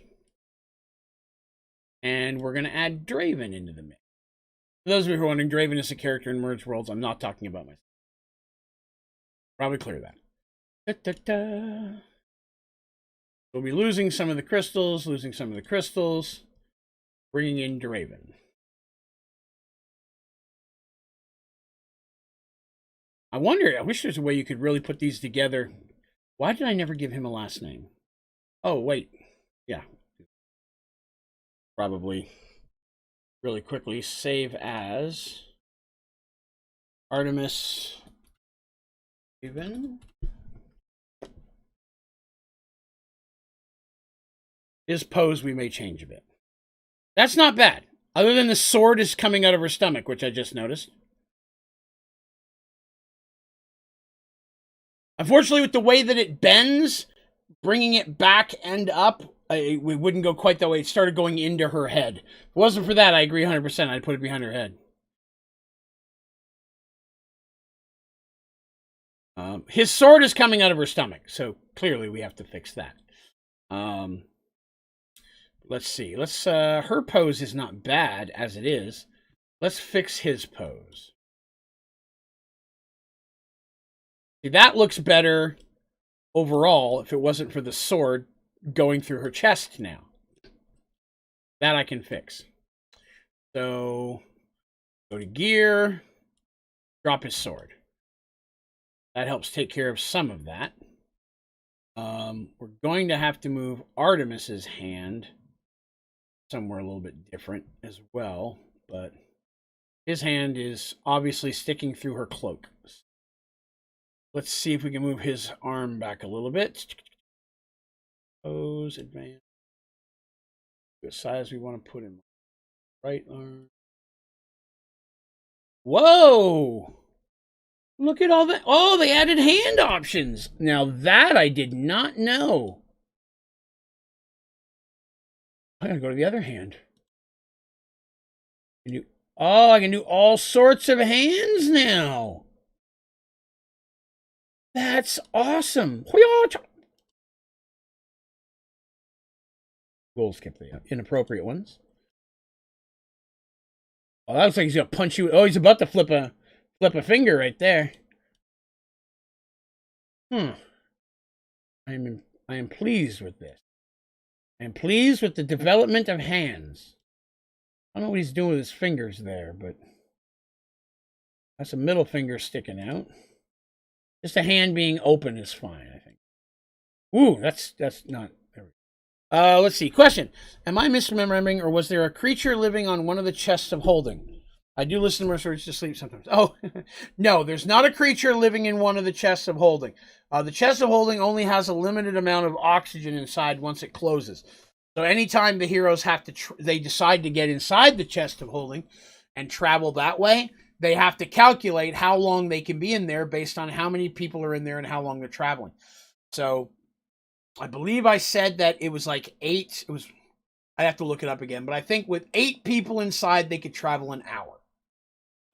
And we're going to add Draven into the mix. For those of you who are wondering, Draven is a character in Mergedworlds. I'm not talking about myself. Probably clear that. We'll be losing some of the crystals, bringing in Draven. I wish there's a way you could really put these together. Why did I never give him a last name? Oh, wait. Yeah. Probably really quickly save as Artemis Draven. His pose we may change a bit. That's not bad. Other than the sword is coming out of her stomach, which I just noticed. Unfortunately, with the way that it bends, bringing it back and up, we wouldn't go quite that way. It started going into her head. If it wasn't for that, I agree 100%. I'd put it behind her head. His sword is coming out of her stomach, so clearly we have to fix that. Let's see. Her pose is not bad as it is. Let's fix his pose. See, that looks better overall if it wasn't for the sword going through her chest now. That I can fix. So, go to gear, drop his sword. That helps take care of some of that. We're going to have to move Artemis's hand somewhere a little bit different as well, but his hand is obviously sticking through her cloak. Let's see if we can move his arm back a little bit. Pose, advance. What size we want to put him. Right arm. Whoa! Look at all that. Oh, they added hand options. Now that I did not know. I gotta go to the other hand. I can do all sorts of hands now. That's awesome. We'll skip the inappropriate ones. Oh, that looks like he's gonna punch you. Oh, he's about to flip a finger right there. I am pleased with this. I am pleased with the development of hands. I don't know what he's doing with his fingers there, but that's a middle finger sticking out. Just a hand being open is fine, I think. Ooh, that's not. There we go. Let's see. Question: am I misremembering, or was there a creature living on one of the chests of holding? I do listen to Mergedworlds to sleep sometimes. Oh, no, there's not a creature living in one of the chests of holding. The chest of holding only has a limited amount of oxygen inside once it closes. So anytime the heroes have to, they decide to get inside the chest of holding and travel that way, they have to calculate how long they can be in there based on how many people are in there and how long they're traveling. So I believe I said that it was like 8. I'd have to look it up again, but I think with 8 people inside, they could travel an hour.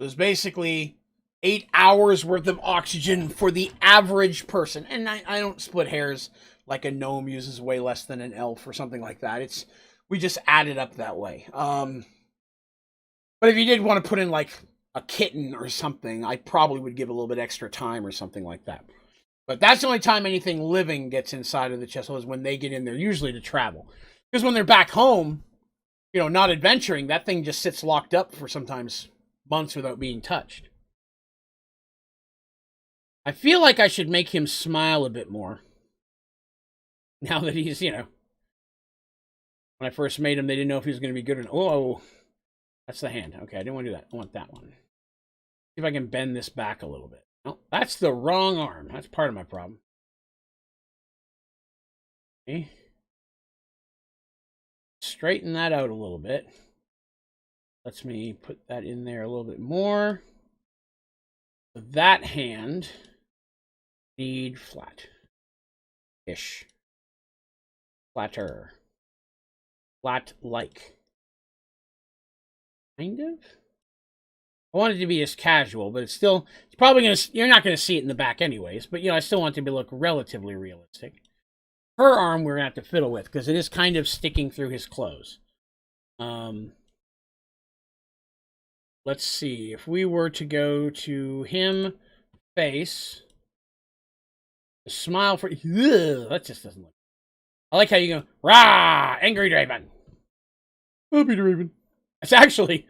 It was basically 8 hours worth of oxygen for the average person. And I don't split hairs like a gnome uses way less than an elf or something like that. We just add it up that way. But if you did want to put in like a kitten or something, I probably would give a little bit extra time or something like that. But that's the only time anything living gets inside of the chest is when they get in there, usually to travel. Because when they're back home, not adventuring, that thing just sits locked up for sometimes months without being touched. I feel like I should make him smile a bit more. Now that he's, when I first made him, they didn't know if he was going to be good or not. Oh, that's the hand. Okay, I didn't want to do that. I want that one. See if I can bend this back a little bit. No, that's the wrong arm. That's part of my problem. Okay. Straighten that out a little bit. Lets me put that in there a little bit more. So that hand need flat-ish. Flatter. Flat-like. Kind of? I want it to be as casual, but it's probably going to, you're not going to see it in the back anyways, but, I still want it to look relatively realistic. Her arm we're going to have to fiddle with, because it is kind of sticking through his clothes. Let's see. If we were to go to him, face, smile for... Ugh, that just doesn't look... I like how you go, rah, angry Draven. Happy Draven. It's actually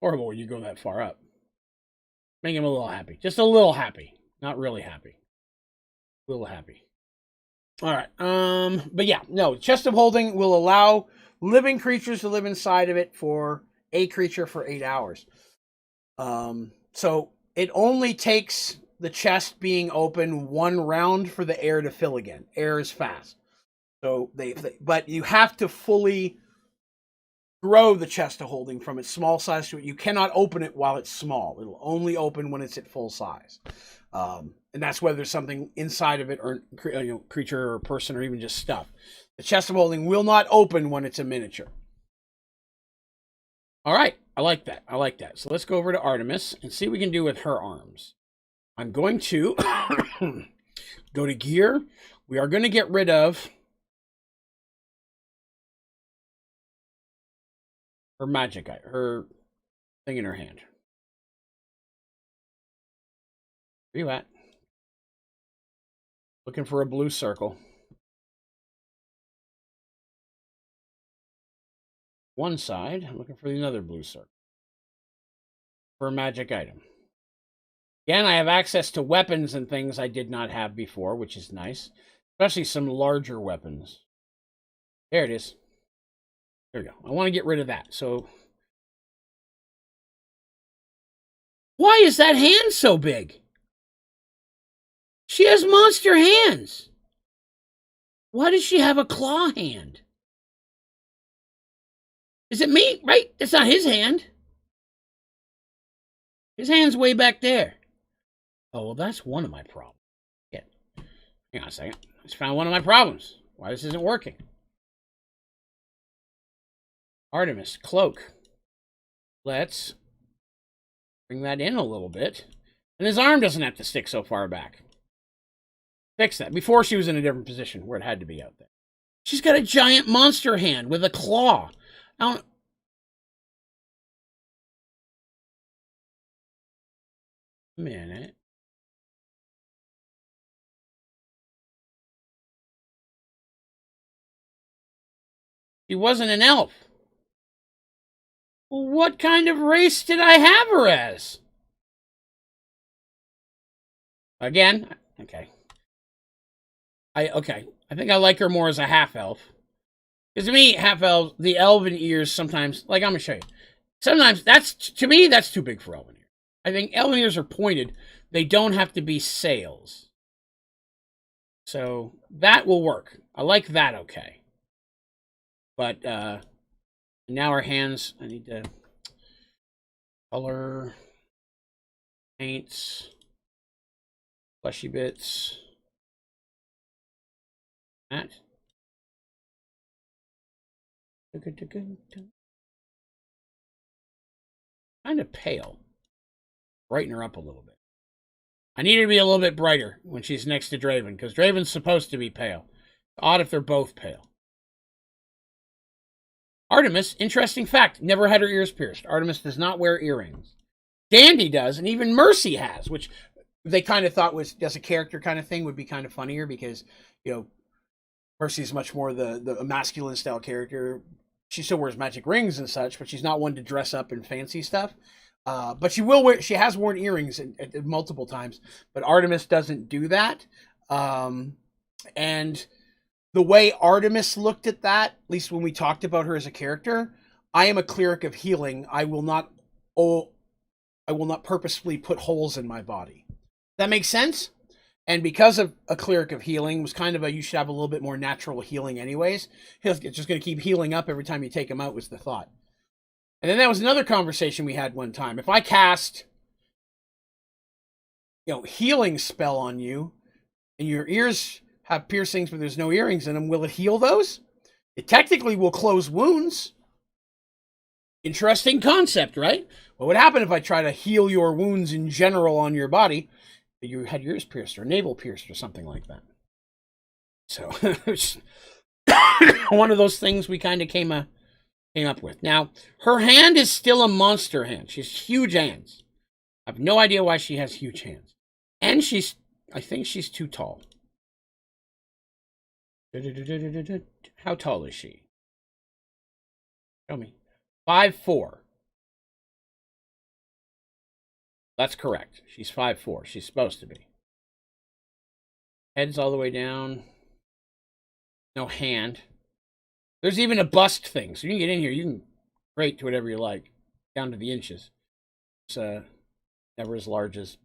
horrible when you go that far up. Make him a little happy. Just a little happy. Not really happy. A little happy. All right. But yeah, no. Chest of Holding will allow living creatures to live inside of it for a creature for 8 hours. So it only takes the chest being open 1 round for the air to fill again. Air is fast. So but you have to fully grow the chest of holding from its small size to it. You cannot open it while it's small. It'll only open when it's at full size. And that's whether there's something inside of it or creature or person or even just stuff. The chest of holding will not open when it's a miniature. All right. I like that. I like that. So let's go over to Artemis and see what we can do with her arms. I'm going to go to gear. We are going to get rid of her magic, her thing in her hand. Where you at? Looking for a blue circle. One side, I'm looking for another blue circle. For a magic item. Again, I have access to weapons and things I did not have before, which is nice. Especially some larger weapons. There it is. There we go. I want to get rid of that. So, why is that hand so big? She has monster hands. Why does she have a claw hand? Is it me? Right? It's not his hand. His hand's way back there. Oh, well, that's one of my problems. Yeah. Hang on a second. I just found one of my problems. Why this isn't working. Artemis, cloak. Let's bring that in a little bit. And his arm doesn't have to stick so far back. Fix that. Before she was in a different position where it had to be out there. She's got a giant monster hand with a claw. I don't... A minute. She wasn't an elf. Well, what kind of race did I have her as? Again, okay. I think I like her more as a half-elf. Because to me, half-elf, the elven ears sometimes, like I'm going to show you. Sometimes, to me, that's too big for elven ears. I think elven ears are pointed. They don't have to be sails. So, that will work. I like that okay. But, now our hands, I need to color, paints, fleshy bits. That. Kind of pale. Brighten her up a little bit. I need her to be a little bit brighter when she's next to Draven, because Draven's supposed to be pale. Odd if they're both pale. Artemis, interesting fact, never had her ears pierced. Artemis does not wear earrings. Dandy does, and even Mercy has, which they kind of thought was just a character kind of thing, would be kind of funnier because, Mercy's much more the masculine style character. She still wears magic rings and such, but she's not one to dress up in fancy stuff. But she has worn earrings at multiple times, but Artemis doesn't do that. And the way Artemis looked at that, at least when we talked about her as a character, I am a cleric of healing. I will not purposefully put holes in my body. That makes sense? And because of a cleric of healing was kind of you should have a little bit more natural healing anyways. It's just going to keep healing up every time you take him out was the thought. And then that was another conversation we had one time. If I cast healing spell on you, and your ears have piercings, but there's no earrings in them, will it heal those? It technically will close wounds. Interesting concept, right? What would happen if I try to heal your wounds in general on your body? You had your ears pierced or navel pierced or something like that. So one of those things we kind of came up with. Now, her hand is still a monster hand. She has huge hands. I have no idea why she has huge hands. And I think she's too tall. How tall is she? Show me. 5'4". That's correct. She's 5'4". She's supposed to be. Head's all the way down. No hand. There's even a bust thing. So you can get in here. You can rate to whatever you like. Down to the inches. It's never as large as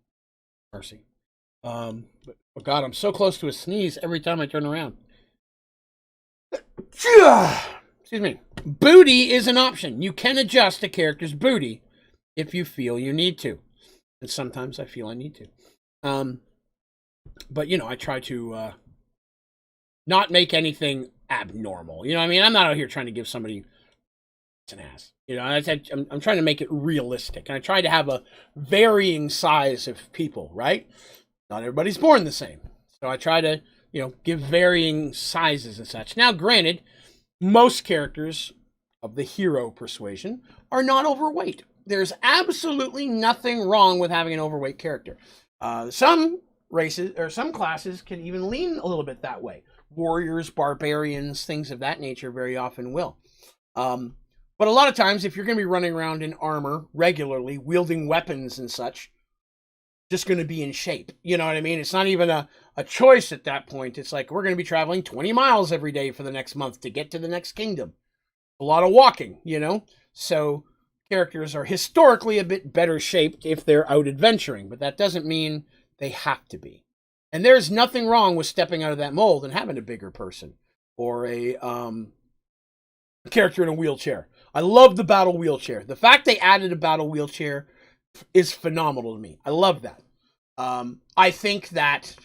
Mercy. But God, I'm so close to a sneeze every time I turn around. Excuse me. Booty is an option. You can adjust a character's booty if you feel you need to. And sometimes I feel I need to. But, I try to not make anything abnormal. You know what I mean? I'm not out here trying to give somebody an ass. I'm trying to make it realistic. And I try to have a varying size of people, right? Not everybody's born the same. So I try to, give varying sizes and such. Now, granted, most characters of the hero persuasion are not overweight. There's absolutely nothing wrong with having an overweight character. Some races or some classes can even lean a little bit that way. Warriors, barbarians, things of that nature very often will. But a lot of times, if you're going to be running around in armor regularly, wielding weapons and such, just going to be in shape. You know what I mean? It's not even a choice at that point. It's like, we're going to be traveling 20 miles every day for the next month to get to the next kingdom. A lot of walking, So characters are historically a bit better shaped if they're out adventuring, but that doesn't mean they have to be. And there's nothing wrong with stepping out of that mold and having a bigger person or a character in a wheelchair. I love the battle wheelchair. The fact they added a battle wheelchair is phenomenal to me. I love that. I think that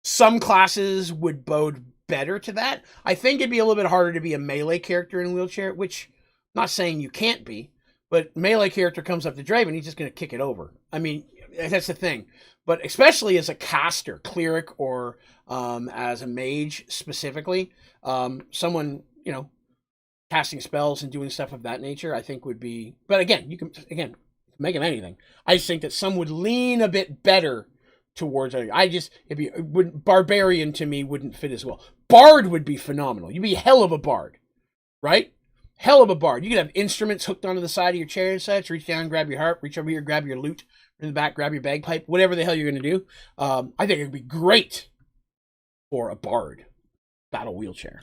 some classes would bode better to that. I think it'd be a little bit harder to be a melee character in a wheelchair, which I'm not saying you can't be, but melee character comes up to Draven, he's just going to kick it over. I mean, that's the thing. But especially as a caster, cleric, or as a mage specifically, someone, casting spells and doing stuff of that nature, I think would be. But again, you can make them anything. I just think that some would lean a bit better towards. Barbarian to me wouldn't fit as well. Bard would be phenomenal. You'd be hell of a bard, right? Hell of a bard. You could have instruments hooked onto the side of your chair and such. Reach down, grab your harp. Reach over here, grab your lute. In the back, grab your bagpipe. Whatever the hell you're going to do. I think it would be great for a bard battle wheelchair.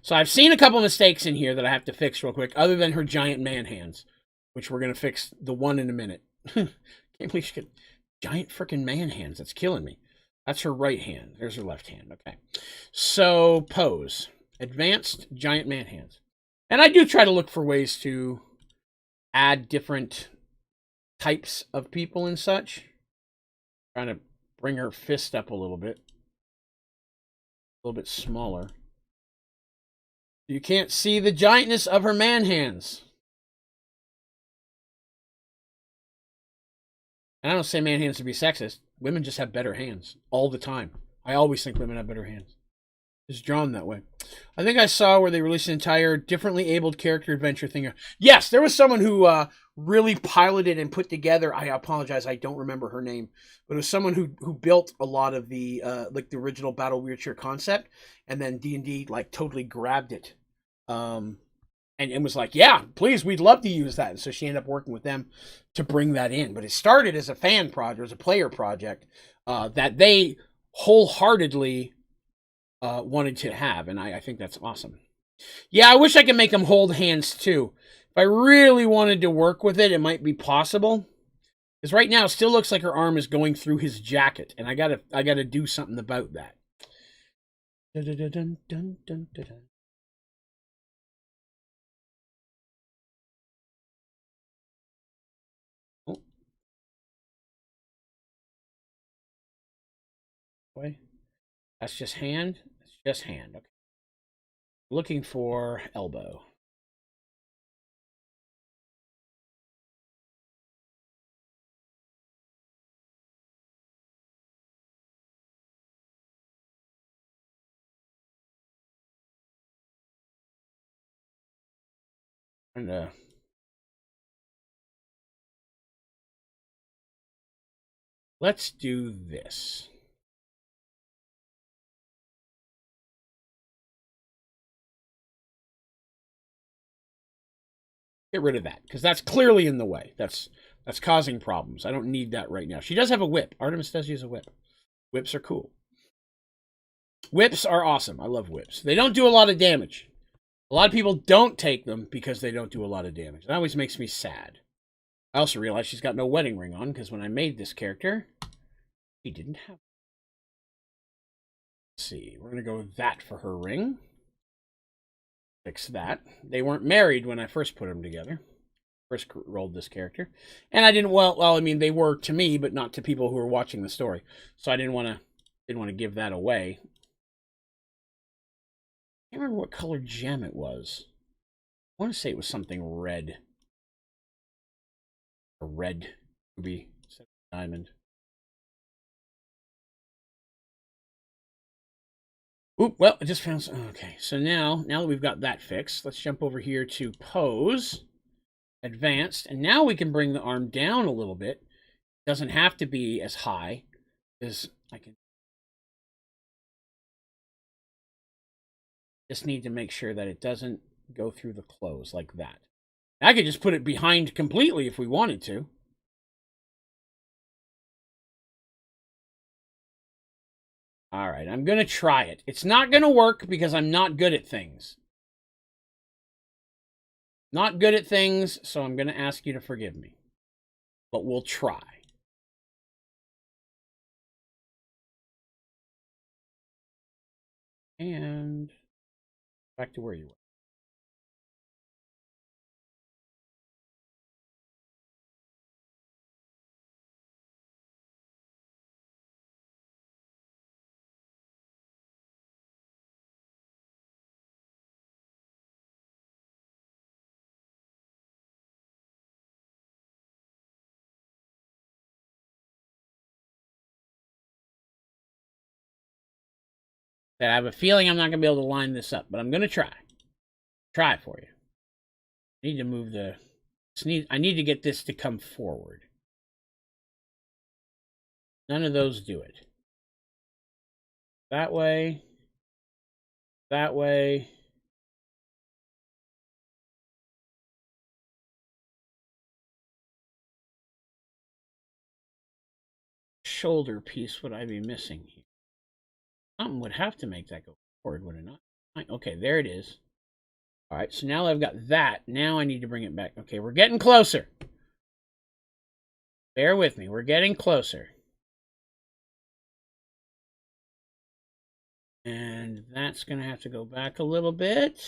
So I've seen a couple mistakes in here that I have to fix real quick, other than her giant man hands, which we're going to fix the one in a minute. Can't believe she got giant freaking man hands. That's killing me. That's her right hand. There's her left hand. Okay. So pose. Advanced giant man hands. And I do try to look for ways to add different types of people and such. Trying to bring her fist up a little bit smaller. You can't see the giantness of her man hands. And I don't say man hands to be sexist. Women just have better hands all the time. I always think women have better hands. It's drawn that way. I think I saw where they released an entire differently abled character adventure thing. Yes, there was someone who really piloted and put together. I apologize, I don't remember her name, but it was someone who built a lot of the the original battle wheelchair concept, and then D&D totally grabbed it, and was like, yeah, please, we'd love to use that. And so she ended up working with them to bring that in. But it started as a fan project, as a player project that they wholeheartedly wanted to have, and I think that's awesome. Yeah, I wish I could make them hold hands too. If I really wanted to work with it, it might be possible. Because right now, it still looks like her arm is going through his jacket, and I gotta do something about that. way. That's just hand. It's just hand. Okay. Looking for elbow. And let's do this. Get rid of that, because that's clearly in the way. That's causing problems. I don't need that right now. She does have a whip. Artemis does use a whip. Whips are cool. Whips are awesome. I love whips. They don't do a lot of damage. A lot of people don't take them because they don't do a lot of damage. That always makes me sad. I also realized she's got no wedding ring on, because when I made this character, she didn't have. Let's see. We're going to go with that for her ring. Fix that. They weren't married when I first put them together. First rolled this character. And I didn't, well, I mean, they were to me, but not to people who were watching the story. So I didn't want to give that away. I can't remember what color gem it was. I want to say it was something red. A red ruby diamond. Oop, well, I just found some. Okay, so now that we've got that fixed, let's jump over here to pose, advanced, and now we can bring the arm down a little bit. It doesn't have to be as high as I can. Just need to make sure that it doesn't go through the clothes like that. I could just put it behind completely if we wanted to. All right, I'm going to try it. It's not going to work because I'm not good at things. Not good at things, so I'm going to ask you to forgive me. But we'll try. And back to where you were. I have a feeling I'm not going to be able to line this up, but I'm going to try. Try it for you. I need to move the... I need to get this to come forward. None of those do it. That way. That way. Shoulder piece would I be missing here? Something would have to make that go forward, would it not? Okay, there it is. All right, so now I've got that. Now I need to bring it back. Okay, we're getting closer. Bear with me. We're getting closer. And that's going to have to go back a little bit.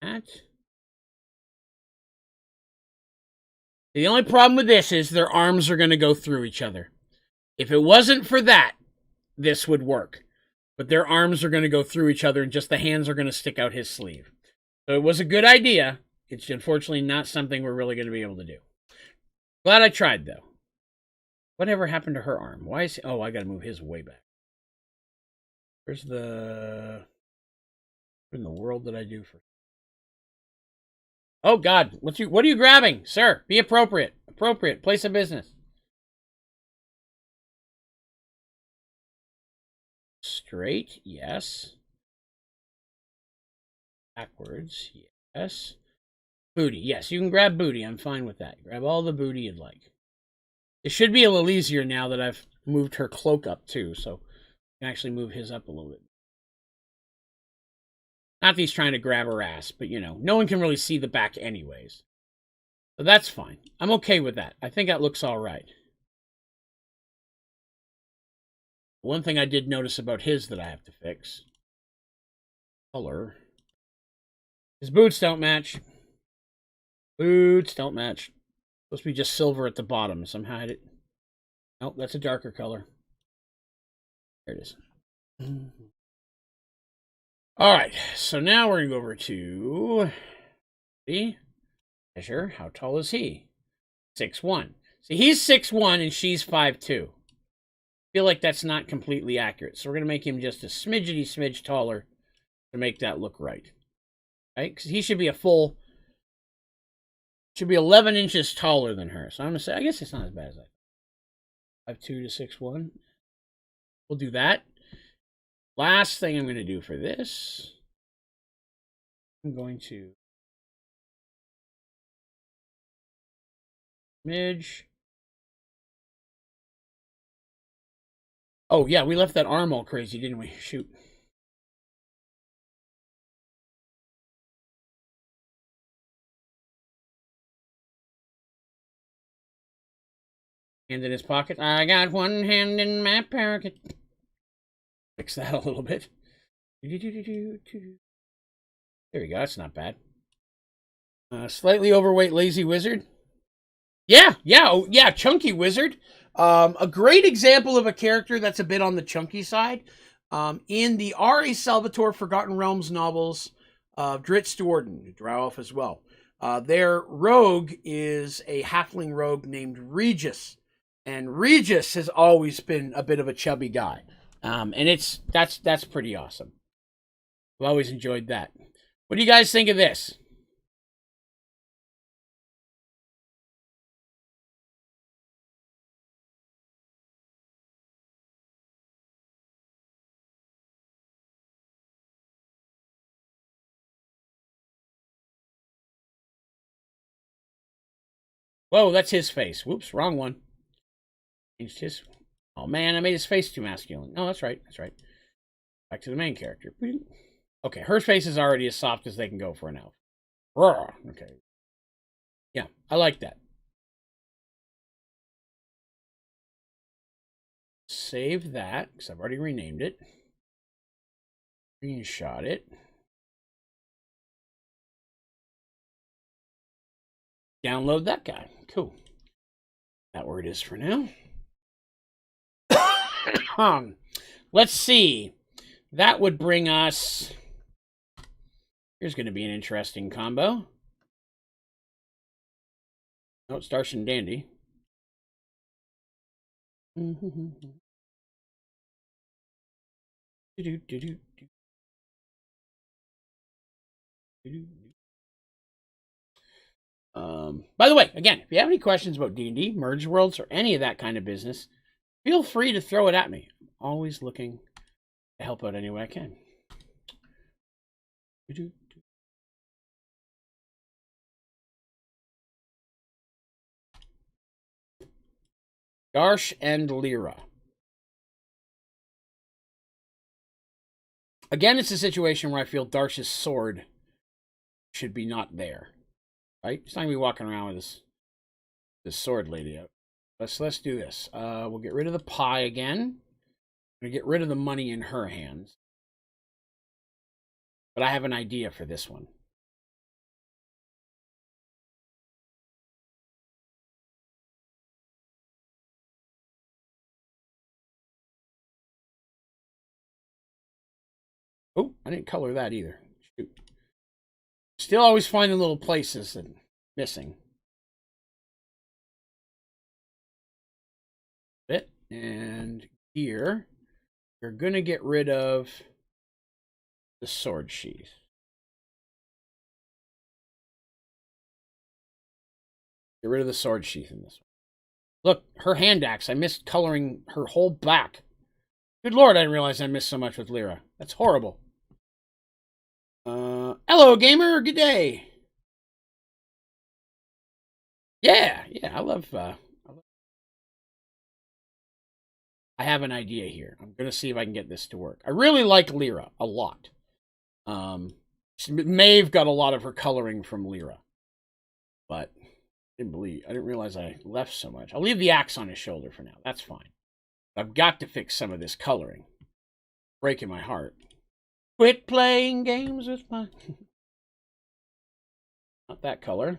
That. The only problem with this is their arms are going to go through each other. If it wasn't for that, this would work. But their arms are going to go through each other and just the hands are going to stick out his sleeve. So it was a good idea. It's unfortunately not something we're really going to be able to do. Glad I tried, though. Whatever happened to her arm? Why is... Oh, I got to move his way back. Where's the... What in the world did I do for... Oh, God. What are you grabbing? Sir, be appropriate. Appropriate. Place of business. Straight, yes. Backwards, yes. Booty, yes. You can grab booty. I'm fine with that. Grab all the booty you'd like. It should be a little easier now that I've moved her cloak up, too. So I can actually move his up a little bit. Not that he's trying to grab her ass, but, you know, no one can really see the back anyways. So that's fine. I'm okay with that. I think that looks all right. One thing I did notice about his that I have to fix. Color. His boots don't match. Boots don't match. Supposed to be just silver at the bottom. Somehow Oh, that's a darker color. There it is. All right, so now we're going to go over to the measure. How tall is he? 6'1". See, he's 6'1" and she's 5'2". Feel like that's not completely accurate, so we're going to make him just a smidge taller to make that look right. Right? Because he should be 11 inches taller than her. So I'm going to say, I guess it's not as bad as that. 5'2" to 6'1". We'll do that. Last thing I'm going to do for this, I'm going to smidge. Oh, yeah, we left that arm all crazy, didn't we? Shoot. Hand in his pocket. I got one hand in my pocket. Fix that a little bit. There we go. That's not bad. Slightly overweight lazy wizard. Yeah. Oh, yeah, chunky wizard. A great example of a character that's a bit on the chunky side. In the R.A. Salvatore Forgotten Realms novels, Dritz Duorden, Drow Elf as well. Their rogue is a halfling rogue named Regis. And Regis has always been a bit of a chubby guy. And that's pretty awesome. I've always enjoyed that. What do you guys think of this? Whoa, that's his face. Whoops, wrong one. Changed his. Oh man, I made his face too masculine. No, that's right. That's right. Back to the main character. Okay, her face is already as soft as they can go for an elf. Okay. Yeah, I like that. Save that, because I've already renamed it. Screenshot it. Download that guy. Cool. That where it is for now. Let's see. That would bring us... Here's going to be an interesting combo. Oh, it's Darsh and Dandy. By the way, again, if you have any questions about D&D, Mergedworlds, or any of that kind of business, feel free to throw it at me. I'm always looking to help out any way I can. Darsh and Lyra. Again, it's a situation where I feel Darsh's sword should be not there. Right? He's not going to be walking around with this sword lady out. Let's do this. We'll get rid of the pie again. I'm going to get rid of the money in her hands. But I have an idea for this one. Oh, I didn't color that either. Shoot. Still always finding little places and missing. Bit. And here, you're going to get rid of the sword sheath. Get rid of the sword sheath in this one. Look, her hand axe. I missed coloring her whole back. Good lord, I didn't realize I missed so much with Lyra. That's horrible. Hello, gamer. Good day. Yeah, I love... I have an idea here. I'm going to see if I can get this to work. I really like Lyra a lot. Maeve got a lot of her coloring from Lyra. But I didn't realize I left so much. I'll leave the axe on his shoulder for now. That's fine. I've got to fix some of this coloring. Breaking my heart. Quit playing games with my... Not that color.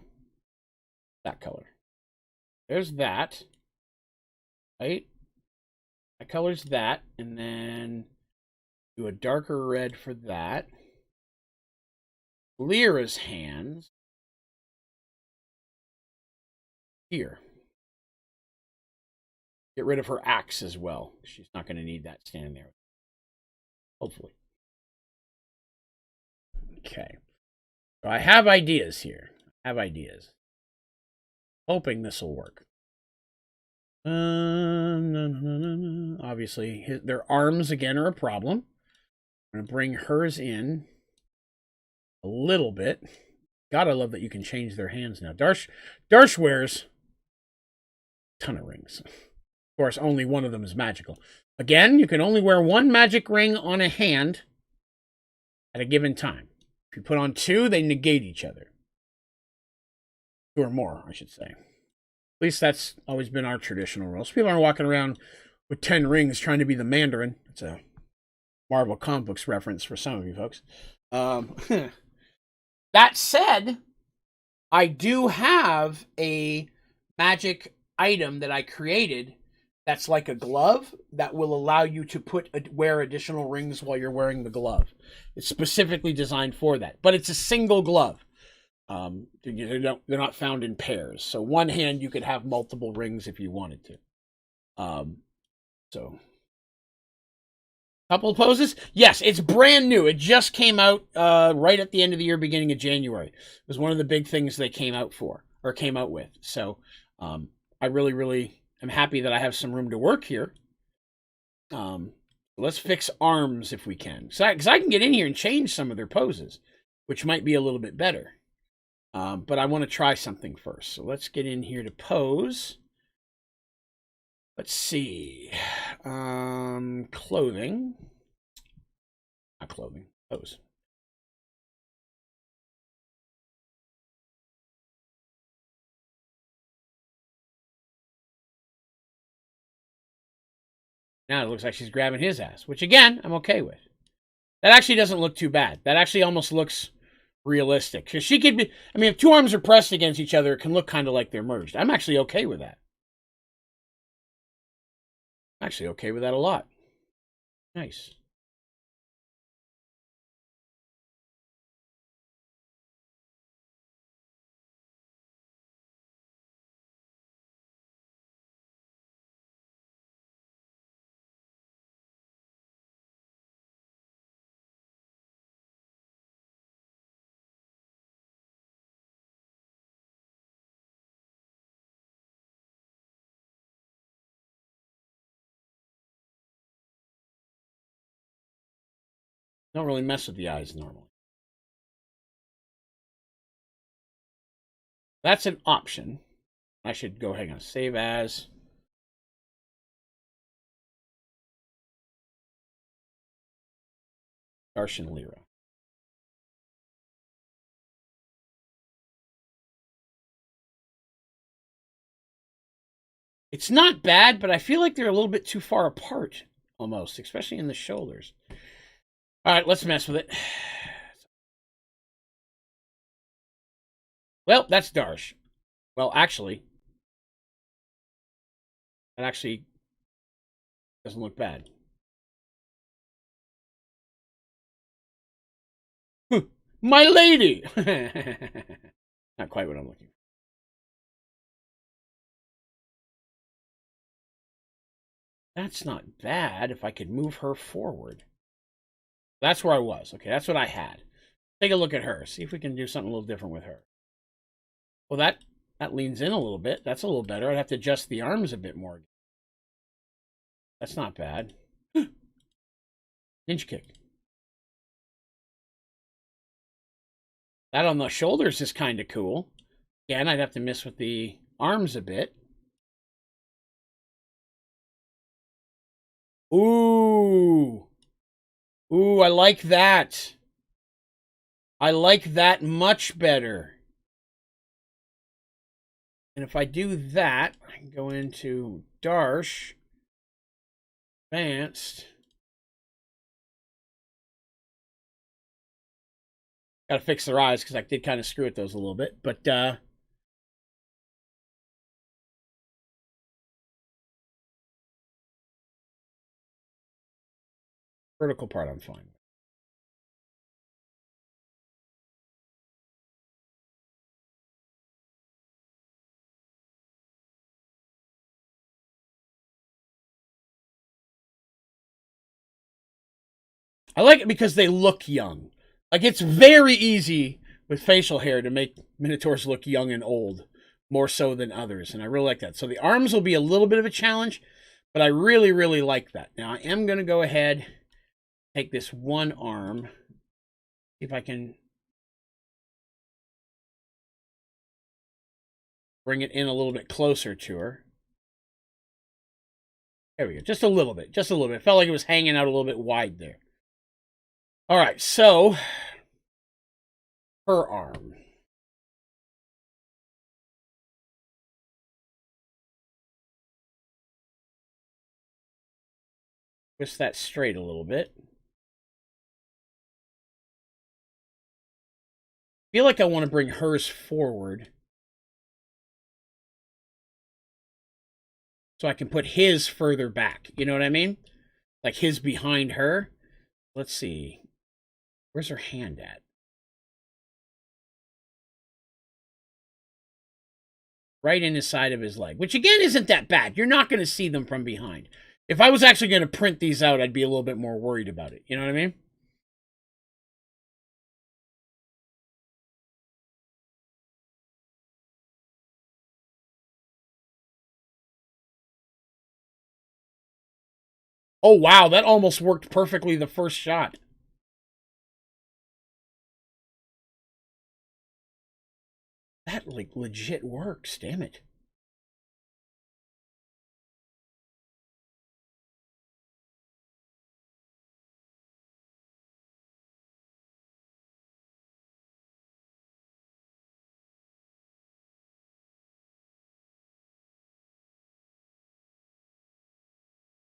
That color. There's that. Right? That color's that, and then do a darker red for that. Lyra's hands here. Get rid of her axe as well. She's not going to need that standing there. Hopefully. Okay. So I have ideas here. I have ideas. Hoping this will work. No. Obviously, their arms again are a problem. I'm going to bring hers in a little bit. God, I love that you can change their hands now. Darsh wears a ton of rings. Of course, only one of them is magical. Again, you can only wear one magic ring on a hand at a given time. If you put on two, they negate each other. Two or more, I should say. At least that's always been our traditional rule. So people aren't walking around with 10 rings trying to be the Mandarin. It's a Marvel comic books reference for some of you folks. That said, I do have a magic item that I created that's like a glove that will allow you to wear additional rings while you're wearing the glove. It's specifically designed for that, but it's a single glove. They're not found in pairs. So one hand you could have multiple rings if you wanted to. So couple of poses. Yes, it's brand new. It just came out right at the end of the year, beginning of January. It was one of the big things they came out with. So I really am happy that I have some room to work here. Let's fix arms if we can. Because I can get in here and change some of their poses, which might be a little bit better. But I want to try something first. So let's get in here to pose. Let's see. Clothing. Not clothing. Pose. Now it looks like she's grabbing his ass, which again, I'm okay with. That actually doesn't look too bad. That actually almost looks realistic. Because she could be, I mean, if two arms are pressed against each other, it can look kind of like they're merged. I'm actually okay with that. I'm actually okay with that a lot. Nice. Don't really mess with the eyes normally. That's an option. I should go, hang on, save as. Darshan Lyra. It's not bad, but I feel like they're a little bit too far apart, almost, especially in the shoulders. All right, let's mess with it. Well, that's Darsh. Well, actually, that actually doesn't look bad. My lady! Not quite what I'm looking for. That's not bad if I could move her forward. That's where I was. Okay, that's what I had. Take a look at her. See if we can do something a little different with her. Well, that leans in a little bit. That's a little better. I'd have to adjust the arms a bit more. That's not bad. Ninja kick. That on the shoulders is kind of cool. Again, I'd have to mess with the arms a bit. Ooh. Ooh, I like that. I like that much better. And if I do that, I can go into Darsh, Advanced. Got to fix their eyes because I did kind of screw at those a little bit. But Vertical part I'm fine with. I like it because they look young. Like, it's very easy with facial hair to make Minotaurs look young and old, more so than others, and I really like that. So the arms will be a little bit of a challenge, but I really, really like that. Now, I am going to go ahead, take this one arm, see if I can bring it in a little bit closer to her. There we go. Just a little bit. Just a little bit. It felt like it was hanging out a little bit wide there. All right, so her arm. Twist that straight a little bit. I feel like I want to bring hers forward so I can put his further back. You know what I mean? Like his behind her. Let's see. Where's her hand at? Right in the side of his leg, which again isn't that bad. You're not going to see them from behind. If I was actually going to print these out, I'd be a little bit more worried about it. You know what I mean? Oh, wow. That almost worked perfectly the first shot. That, like, legit works. Damn it.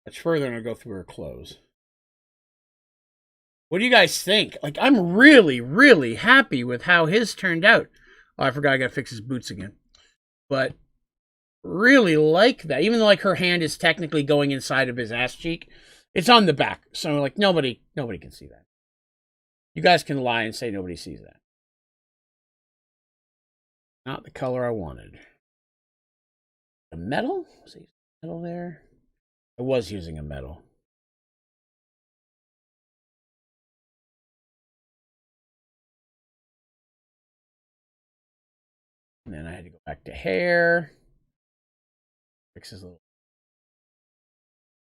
Much further, and I'll go through her clothes. What do you guys think? Like, I'm really, really happy with how his turned out. Oh, I forgot I gotta fix his boots again. But really like that. Even though like her hand is technically going inside of his ass cheek, it's on the back. So like nobody can see that. You guys can lie and say nobody sees that. Not the color I wanted. A metal? See metal there? I was using a metal. And then I had to go back to hair. Fix his little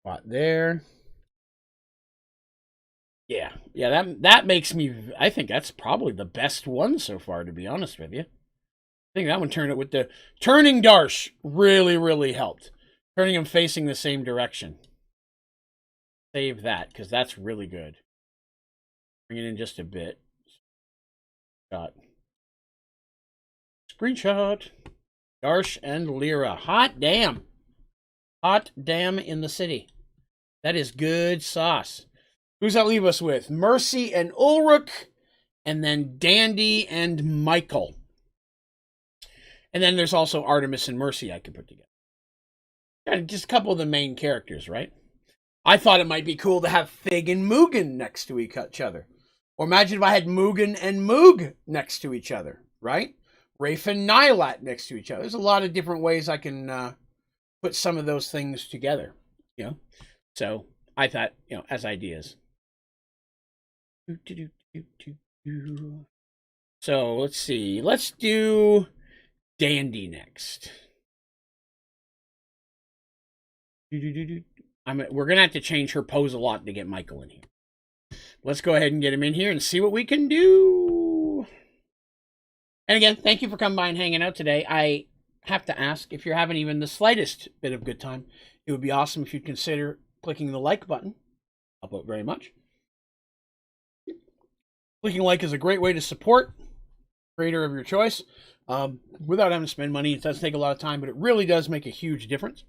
spot there. Yeah, that makes me. I think that's probably the best one so far, to be honest with you. I think that one turned it with the turning Darsh really, really helped. Turning him facing the same direction. Save that, because that's really good. Bring it in just a bit. Shot. Screenshot. Darsh and Lyra. Hot damn. Hot damn in the city. That is good sauce. Who's that leave us with? Mercy and Ulrich. And then Dandy and Michael. And then there's also Artemis and Mercy I could put together. And just a couple of the main characters, right? I thought it might be cool to have Fig and Mugen next to each other. Or imagine if I had Mugen and Moog next to each other, right? Rafe and Nylat next to each other. There's a lot of different ways I can put some of those things together, you know? So I thought, you know, as ideas. So let's see. Let's do Dandy next. We're going to have to change her pose a lot to get Michael in here. Let's go ahead and get him in here and see what we can do. And again, thank you for coming by and hanging out today. I have to ask, if you're having even the slightest bit of good time, it would be awesome if you'd consider clicking the like button. Help out very much. Clicking like is a great way to support creator of your choice without having to spend money. It does take a lot of time, but it really does make a huge difference.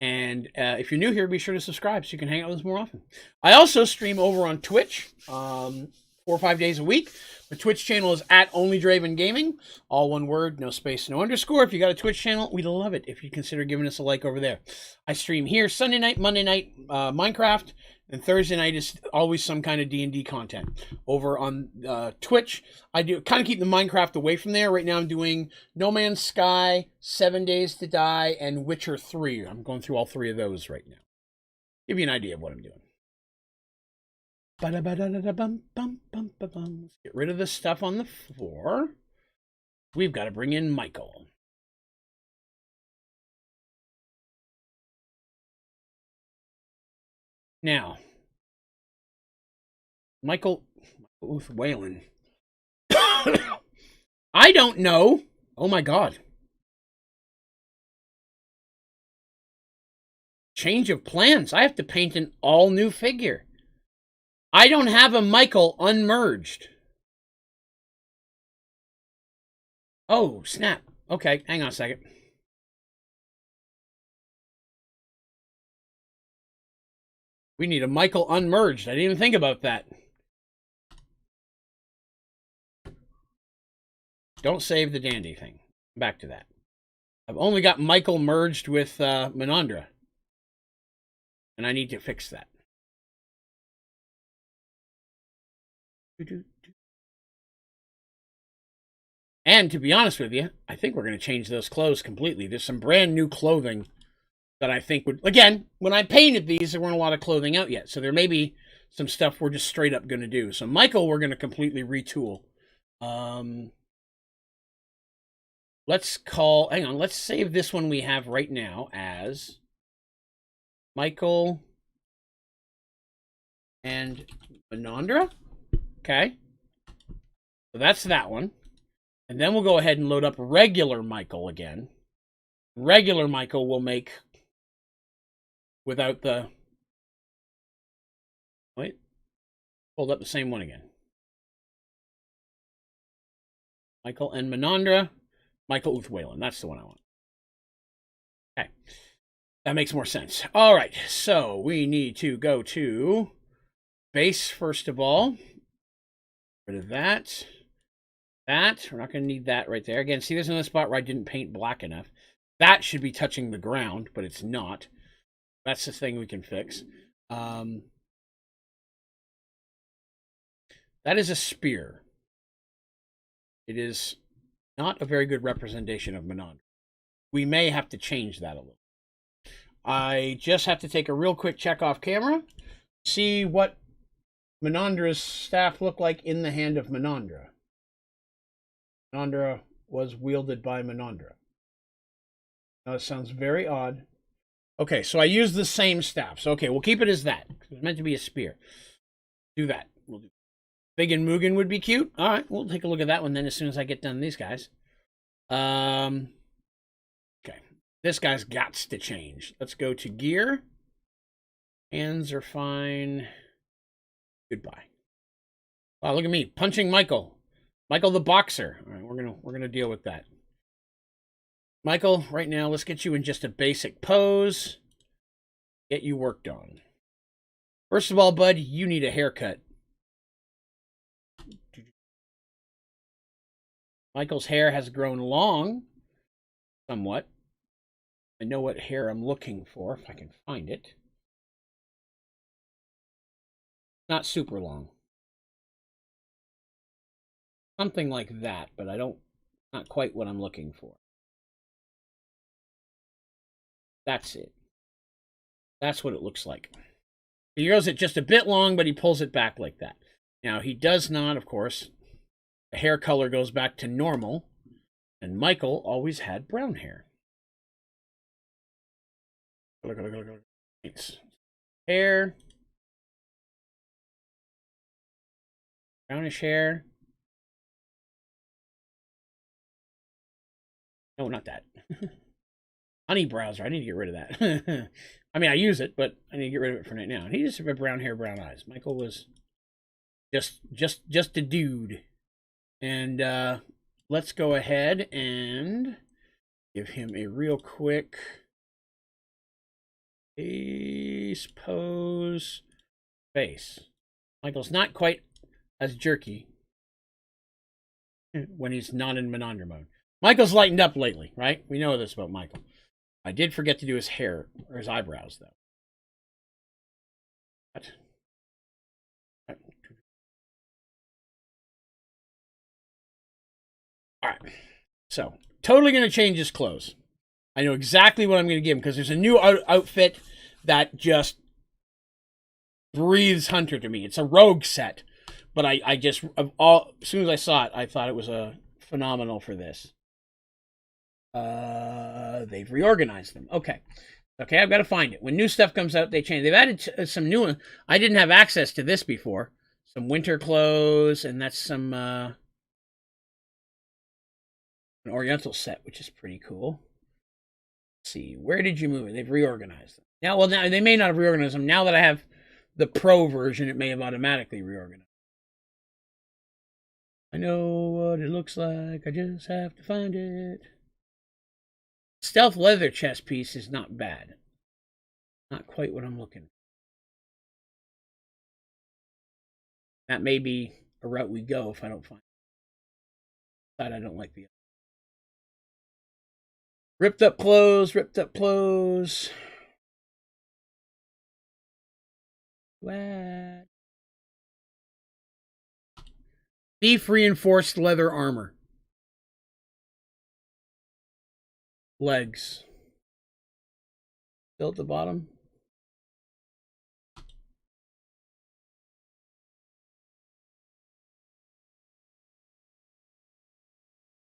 If you're new here, be sure to subscribe so you can hang out with us more often. I also stream over on Twitch 4 or 5 days a week. The Twitch channel is at Onlydraven Gaming. All one word, no space, no underscore. If you got a Twitch channel, we'd love it if you consider giving us a like over there. I stream here Sunday night, Monday night, Minecraft, and Thursday night is always some kind of D&D content. Over on Twitch, I do kind of keep the Minecraft away from there. Right now I'm doing No Man's Sky, 7 Days to Die, and Witcher 3. I'm going through all 3 of those right now. Give you an idea of what I'm doing. Let's get rid of the stuff on the floor. We've got to bring in Michael. Now, Michael Whalen. I don't know. Oh my God. Change of plans. I have to paint an all new figure. I don't have a Michael unmerged. Oh, snap. Okay, hang on a second. We need a Michael unmerged. I didn't even think about that. Don't save the dandy thing. Back to that. I've only got Michael merged with Menandra. And I need to fix that. And to be honest with you, I think we're going to change those clothes completely. There's some brand new clothing that I think would... Again, when I painted these, there weren't a lot of clothing out yet. So there may be some stuff we're just straight up going to do. So Michael, we're going to completely retool. Let's call... Hang on, let's save this one we have right now as Michael and Menandra. Okay. So that's that one. And then we'll go ahead and load up regular Michael again. Regular Michael will make without the... Wait. Hold up the same one again. Michael and Menandra. Michael Uthwalen. That's the one I want. Okay. That makes more sense. All right. So we need to go to base first of all. Rid of that. That. We're not going to need that right there. Again, see, there's another spot where I didn't paint black enough. That should be touching the ground, but it's not. That's the thing we can fix. That is a spear. It is not a very good representation of Menandra. We may have to change that a little. I just have to take a real quick check off camera. See what Menandra's staff look like in the hand of Menandra. Menandra was wielded by Menandra. Now it sounds very odd. Okay, so I use the same staff. So okay, we'll keep it as that. It's meant to be a spear. Do that. We'll do. Big and Mugen would be cute. All right, we'll take a look at that one then as soon as I get done these guys. Okay, this guy's got to change. Let's go to gear. Hands are fine. Goodbye. Wow, look at me punching Michael. Michael the boxer. All right, we're gonna deal with that. Michael, right now, let's get you in just a basic pose. Get you worked on. First of all, bud, you need a haircut. Michael's hair has grown long, somewhat. I know what hair I'm looking for, if I can find it. Not super long. Something like that, but not quite what I'm looking for. That's it. That's what it looks like. He grows it just a bit long, but he pulls it back like that. Now, he does not, of course. The hair color goes back to normal. And Michael always had brown hair. Hair. Brownish hair. No, not that. Honey browser. I need to get rid of that. I mean, I use it, but I need to get rid of it for right now. He just had brown hair, brown eyes. Michael was just a dude. And let's go ahead and give him a real quick face pose face. Michael's not quite as jerky. when he's not in Menandra mode. Michael's lightened up lately, right? We know this about Michael. I did forget to do his hair or his eyebrows, though. All right. So, totally going to change his clothes. I know exactly what I'm going to give him because there's a new outfit that just breathes Hunter to me. It's a rogue set. But I just, as soon as I saw it, I thought it was phenomenal for this. They've reorganized them. Okay, I've got to find it. When new stuff comes out, they change. They've added some new ones. I didn't have access to this before. Some winter clothes, and that's some an Oriental set, which is pretty cool. Let's see, where did you move it? They've reorganized them. Now they may not have reorganized them. Now that I have the Pro version, it may have automatically reorganized. I know what it looks like. I just have to find it. Stealth leather chest piece is not bad. Not quite what I'm looking for. That may be a route we go if I don't find it. I don't like the other. Ripped up clothes. What? Beef reinforced leather armor. Legs. Still at the bottom.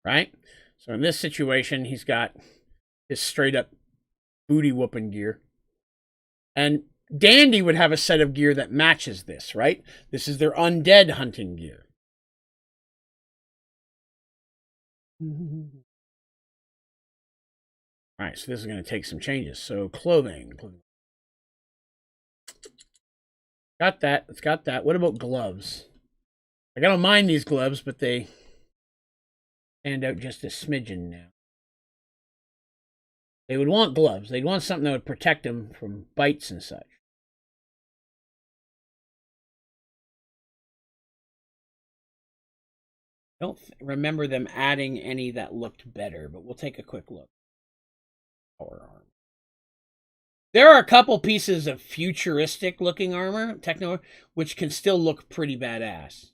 Right? So in this situation, he's got his straight up booty whooping gear. And Dandy would have a set of gear that matches this, right? This is their undead hunting gear. All right, so this is going to take some changes. So clothing. Got that. It's got that. What about gloves? I don't mind these gloves, but they stand out just a smidgen now. They would want gloves. They'd want something that would protect them from bites and such. I don't remember them adding any that looked better, but we'll take a quick look. Power armor. There are a couple pieces of futuristic looking armor, techno, which can still look pretty badass.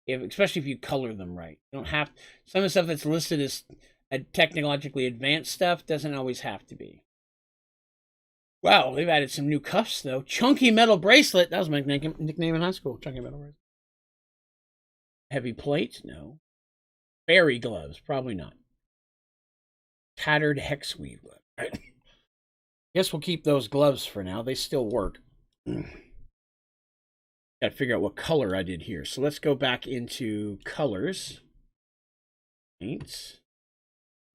Especially if you color them right. You don't have some of the stuff that's listed as technologically advanced stuff doesn't always have to be. Wow, they've added some new cuffs though. Chunky metal bracelet. That was my nickname in high school. Chunky metal bracelet. Heavy plate? No. Fairy gloves? Probably not. Tattered hex weave gloves. Right. Guess we'll keep those gloves for now. They still work. Got to figure out what color I did here. So let's go back into colors. Paints.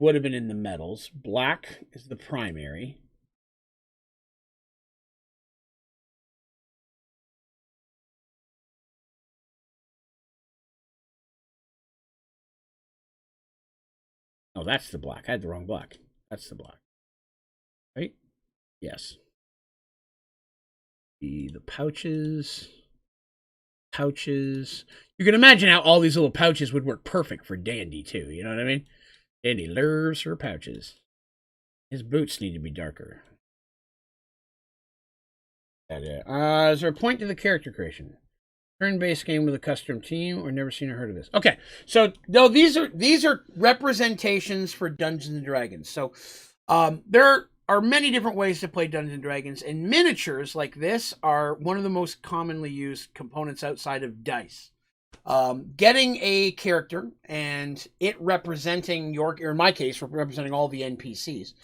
Would have been in the metals. Black is the primary. Oh, that's the black. I had the wrong black. That's the black. Right? Yes. The pouches. Pouches. You can imagine how all these little pouches would work perfect for Dandy, too. You know what I mean? Dandy loves her pouches. His boots need to be darker. Is there a point to the character creation? Turn-based game with a custom team, or never seen or heard of this. Okay, so no, these are representations for Dungeons and Dragons. So there are many different ways to play Dungeons and Dragons, and miniatures like this are one of the most commonly used components outside of dice. Getting a character and it representing or in my case, representing all the NPCs.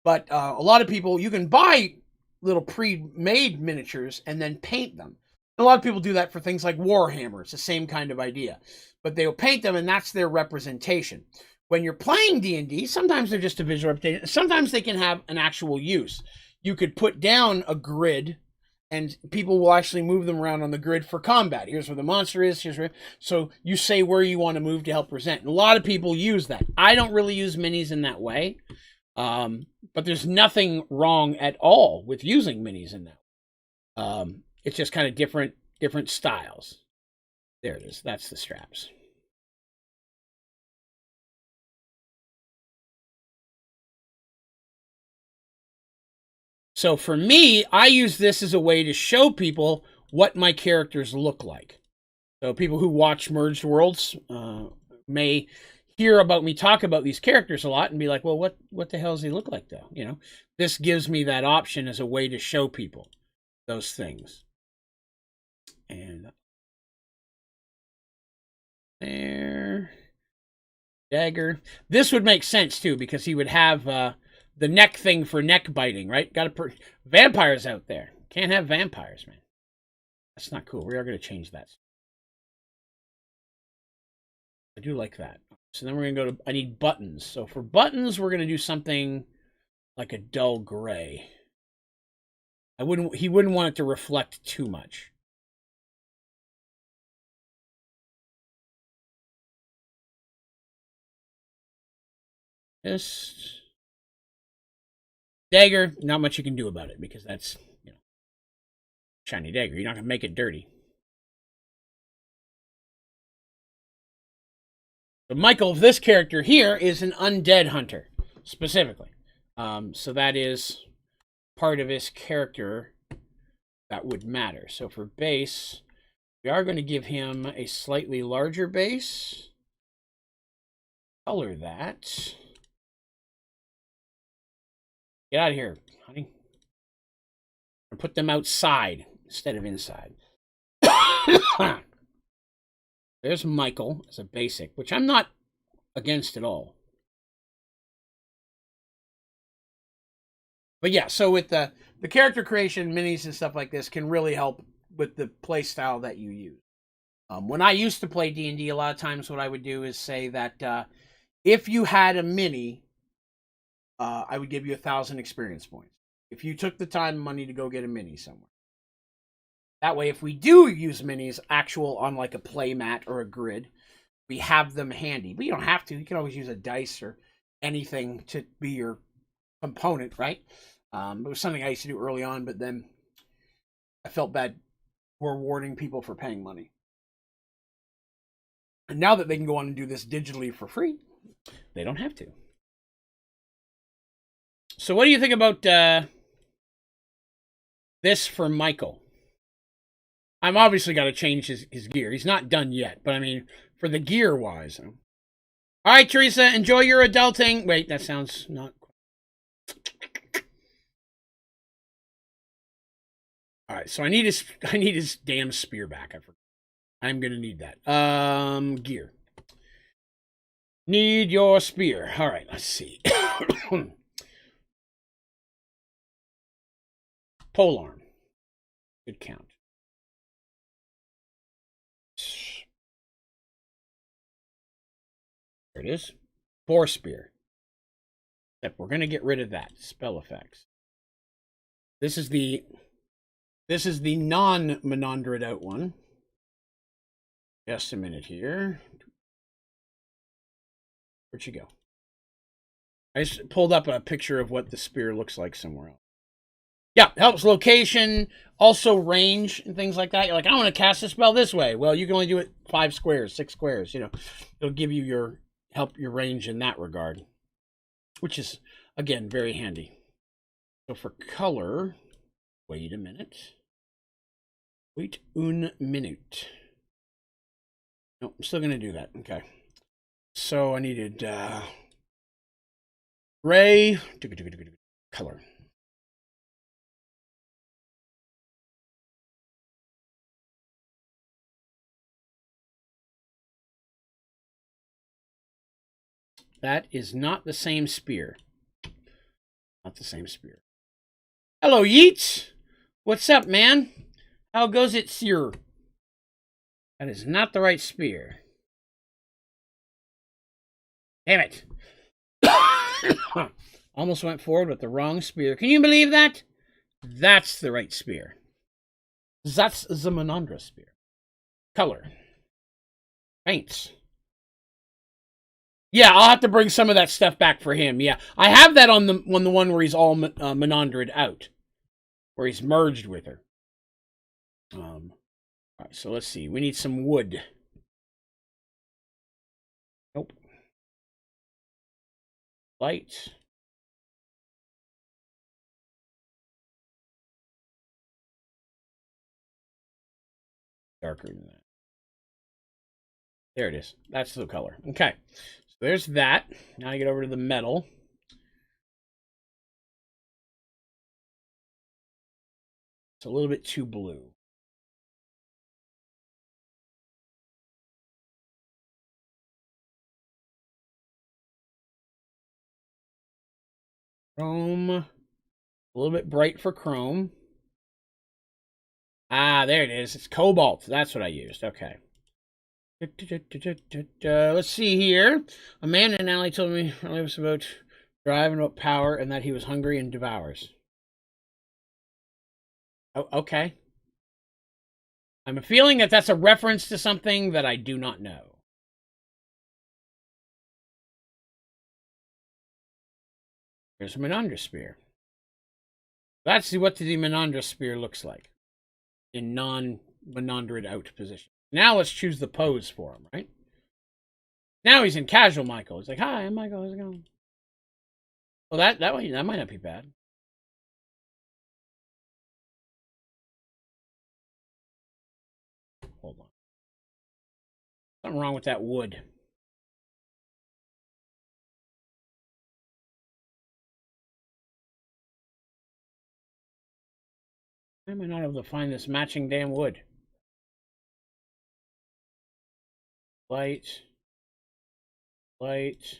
But a lot of people, you can buy little pre-made miniatures and then paint them. A lot of people do that for things like Warhammer. It's the same kind of idea. But they'll paint them, and that's their representation. When you're playing D&D, sometimes they're just a visual representation. Sometimes they can have an actual use. You could put down a grid, and people will actually move them around on the grid for combat. Here's where the monster is. So you say where you want to move to help present. And a lot of people use that. I don't really use minis in that way. But there's nothing wrong at all with using minis in that. It's just kind of different styles. There it is. That's the straps. So for me, I use this as a way to show people what my characters look like. So people who watch Merged Worlds may hear about me talk about these characters a lot and be like, well, what the hell does he look like, though? You know, this gives me that option as a way to show people those things. And there. Dagger. This would make sense, too, because he would have the neck thing for neck biting, right? Got to vampires out there. Can't have vampires, man. That's not cool. We are going to change that. I do like that. So then we're going to go to, I need buttons. So for buttons, we're going to do something like a dull gray. He wouldn't want it to reflect too much. This dagger, not much you can do about it because that's, you know, shiny dagger. You're not going to make it dirty. So Michael, this character here is an undead hunter, specifically. So that is part of his character that would matter. So for base, we are going to give him a slightly larger base. Color that. Get out of here, honey. And put them outside instead of inside. There's Michael as a basic, which I'm not against at all. But yeah, so with the character creation, minis and stuff like this can really help with the play style that you use. When I used to play D&D, a lot of times what I would do is say that if you had a mini, I would give you 1,000 experience points. If you took the time and money to go get a mini somewhere. That way, if we do use minis actual on like a play mat or a grid, we have them handy. But you don't have to. You can always use a dice or anything to be your component, right? It was something I used to do early on, but then I felt bad rewarding people for paying money. And now that they can go on and do this digitally for free, they don't have to. So what do you think about this for Michael? I'm obviously got to change his gear. He's not done yet, but I mean, for the gear-wise. All right, Teresa, enjoy your adulting. Wait, that sounds not... All right, so I need his damn spear back. I forgot. I'm going to need that. Gear. Need your spear. All right, let's see. Polearm. Good count. There it is. Boar spear. Except we're going to get rid of that. Spell effects. This is the non-Menandrid out one. Just a minute here. Where'd you go? I just pulled up a picture of what the spear looks like somewhere else. Yeah, helps location, also range and things like that. You're like, I want to cast a spell this way. Well, you can only do it 5 squares, 6 squares. You know, it'll give you help your range in that regard, which is, again, very handy. So for color, wait a minute. Wait un minute. No, I'm still going to do that. Okay. So I needed gray, color. That is not the same spear. Not the same spear. Hello, Yeats. What's up, man? How goes it, sir? That is not the right spear. Damn it. Almost went forward with the wrong spear. Can you believe that? That's the right spear. That's the Menandra spear. Color. Paints. Yeah, I'll have to bring some of that stuff back for him. Yeah, I have that on the one where he's all Menandrid out, where he's merged with her. All right, so let's see. We need some wood. Nope. Light. darker than that. There it is. That's the color. Okay. So there's that. Now I get over to the metal. It's a little bit too blue. Chrome. A little bit bright for chrome. Ah, there it is. It's cobalt. That's what I used. Okay. Let's see here. A man in an alley told me it was about drive and about power and that he was hungry and devours. Oh, okay. I'm feeling that that's a reference to something that I do not know. Here's a Menandra spear. Let's see what the Menandra spear looks like in non-Menandrid out position. Now let's choose the pose for him, right? Now he's in casual Michael. He's like, hi, I'm Michael. How's it going? Well, that might not be bad. Hold on. Something wrong with that wood. Why am I not able to find this matching damn wood? Light. Light.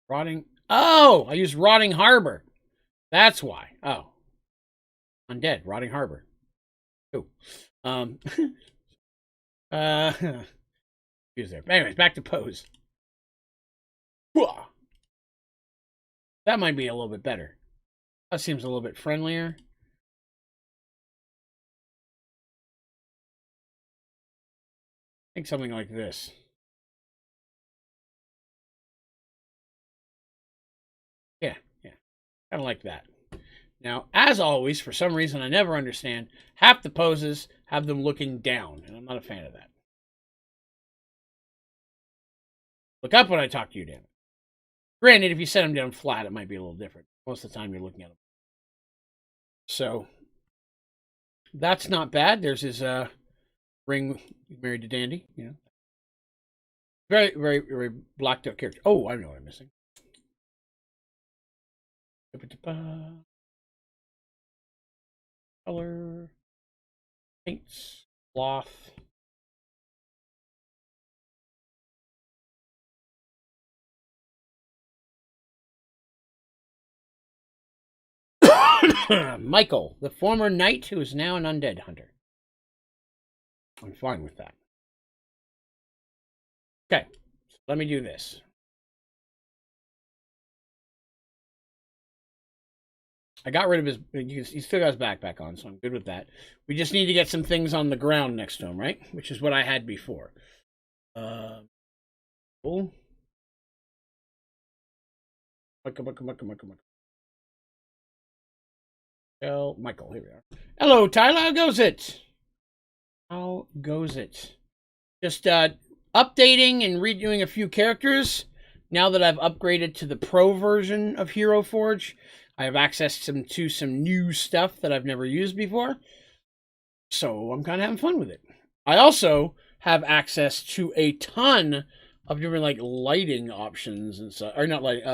Rotting. Oh, I used Rotting Harbor. That's why. Oh. Undead. Rotting Harbor. Oh. Excuse there. Anyways, back to pose. That might be a little bit better. That seems a little bit friendlier. I think something like this. Yeah. Kind of like that. Now, as always, for some reason I never understand, half the poses have them looking down, and I'm not a fan of that. Look up when I talk to you, damn it. Granted, if you set them down flat, it might be a little different. Most of the time you're looking at them. So, that's not bad. There's his ring, married to Dandy, you know. Very, very, very blacked out character. Oh, I know what I'm missing. Color, paints, cloth. Michael, the former knight who is now an undead hunter. I'm fine with that. Okay, so let me do this. I got rid of his, he still got his backpack on, so I'm good with that. We just need to get some things on the ground next to him, right? Which is what I had before. Cool. Michael, here we are. Hello, Tyler, how goes it? How goes it? Just updating and redoing a few characters. Now that I've upgraded to the pro version of Hero Forge, I have access to some new stuff that I've never used before. So I'm kind of having fun with it. I also have access to a ton of different like lighting options and stuff, or not like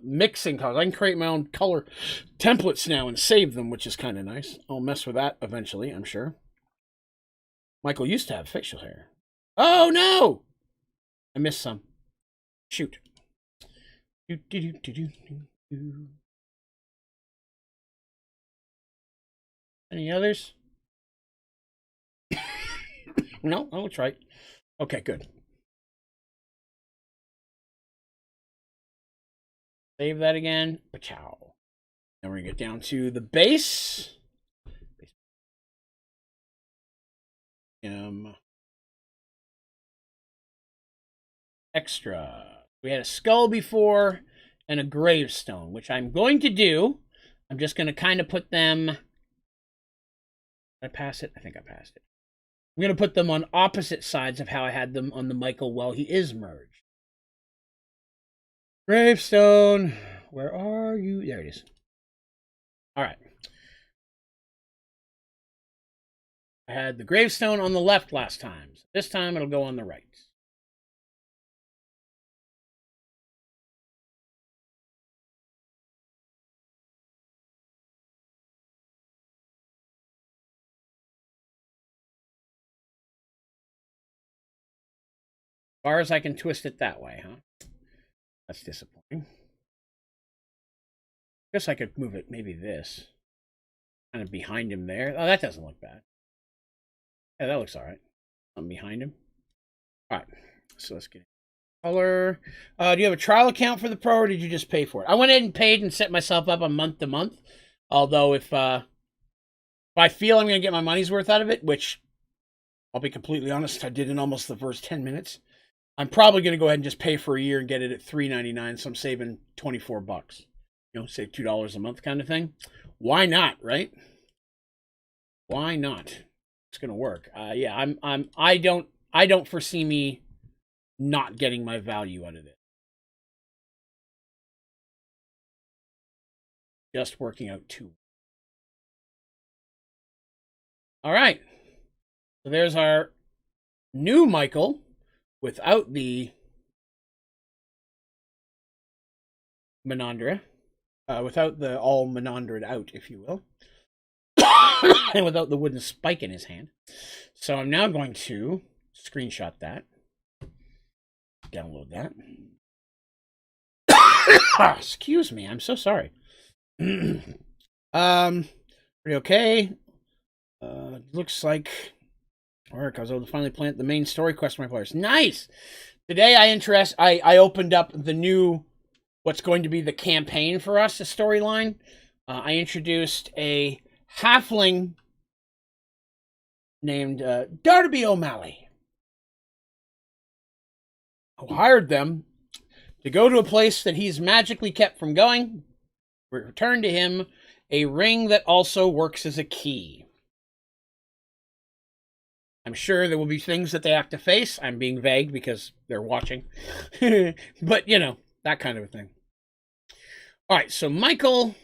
mixing colors. I can create my own color templates now and save them, which is kind of nice. I'll mess with that eventually, I'm sure. Michael used to have facial hair. Oh no! I missed some. Shoot. Any others? No, that looks right. Okay, good. Save that again. Pachow. Then we're going to get down to the base. Extra. We had a skull before and a gravestone, which I'm going to do. I'm just going to kind of put them... Did I pass it? I think I passed it. I'm going to put them on opposite sides of how I had them on the Michael while he is merged. Gravestone. Where are you? There it is. All right. I had the gravestone on the left last time. So this time it'll go on the right. As far as I can twist it that way, huh? That's disappointing. Guess I could move it maybe this. Kind of behind him there. Oh, that doesn't look bad. Yeah, that looks all right. I'm behind him. All right, so let's get color. Do you have a trial account for the Pro, or did you just pay for it? I went ahead and paid and set myself up on month to month. Although if I feel I'm going to get my money's worth out of it, which I'll be completely honest, I did in almost the first 10 minutes. I'm probably going to go ahead and just pay for a year and get it at $3.99, so I'm saving $24. You know, save $2 a month kind of thing. Why not, right? Why not? It's going to work. Yeah, I don't foresee me not getting my value out of it. Just working out too. All right. So there's our new Michael without the Menandra. Without the all Menandra'd out, if you will. And without the wooden spike in his hand. So I'm now going to screenshot that. Download that. Excuse me, I'm so sorry. Pretty okay. Looks like work. I was able to finally plant the main story quest for my players. Nice! Today I opened up the new, what's going to be the campaign for us, the storyline. I introduced a halfling named Darby O'Malley, who hired them to go to a place that he's magically kept from going, return to him a ring that also works as a key. I'm sure there will be things that they have to face. I'm being vague because they're watching. But, you know, that kind of a thing. All right, so Michael...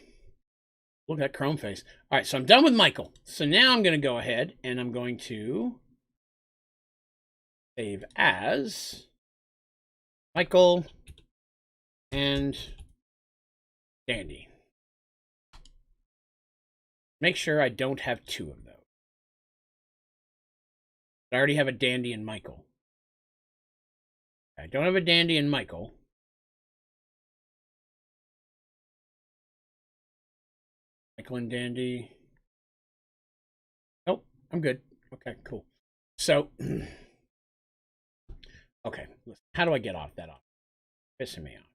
Look at that chrome face. All right, so I'm done with Michael. So now I'm going to go ahead and I'm going to save as Michael and Dandy. Make sure I don't have two of those. I already have a Dandy and Michael. I don't have a Dandy and Michael. Michael and Dandy. Nope, I'm good. Okay, cool. So, okay, listen, how do I get off that off? Pissing me off.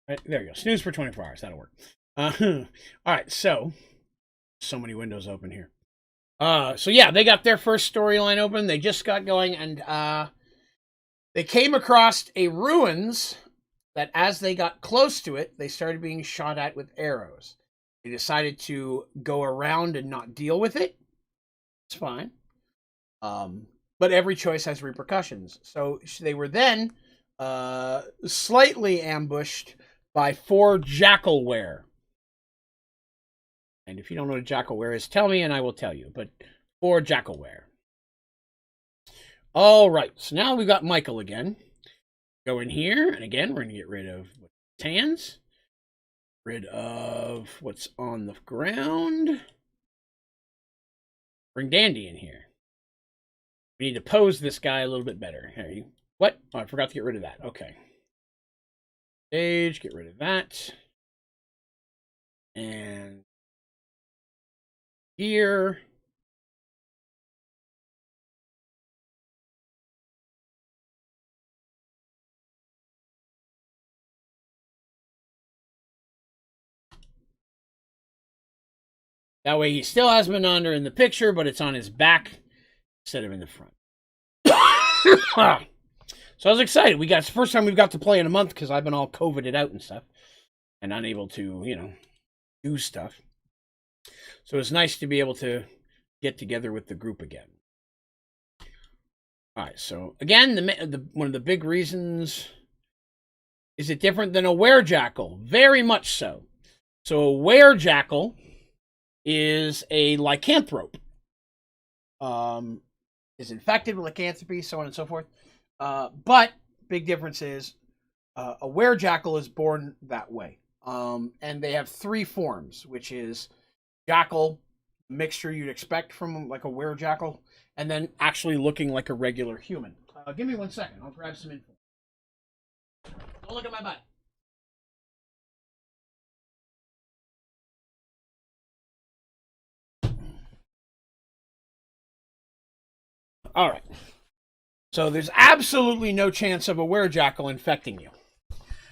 Right, there you go. Snooze for 24 hours. That'll work. All right, so many windows open here. So yeah, they got their first storyline open. They just got going, and they came across a ruins that as they got close to it, they started being shot at with arrows. They decided to go around and not deal with it. It's fine. But every choice has repercussions. So they were then slightly ambushed by 4 jackalware. And if you don't know what a jackalware is, tell me and I will tell you. But 4 jackalware. All right, so now we've got Michael again. Go in here, and again, we're going to get rid of tans. Rid of what's on the ground. Bring Dandy in here. We need to pose this guy a little bit better. Here you. What? Oh, I forgot to get rid of that. Okay. Stage, get rid of that. And here. That way he still has Menander in the picture, but it's on his back instead of in the front. So I was excited. It's the first time we've got to play in a month because I've been all COVIDed out and stuff. And unable to, you know, do stuff. So it's nice to be able to get together with the group again. All right, so again, one of the big reasons, is it different than a werejackal? Very much so. So a werejackal is a lycanthrope. is infected with lycanthropy, so on and so forth. But big difference is a were-jackal is born that way. And they have 3 forms, which is jackal, mixture you'd expect from like a were-jackal, and then actually looking like a regular human. Give me 1 second. I'll grab some info. Don't look at my butt. All right. So there's absolutely no chance of a were-jackal infecting you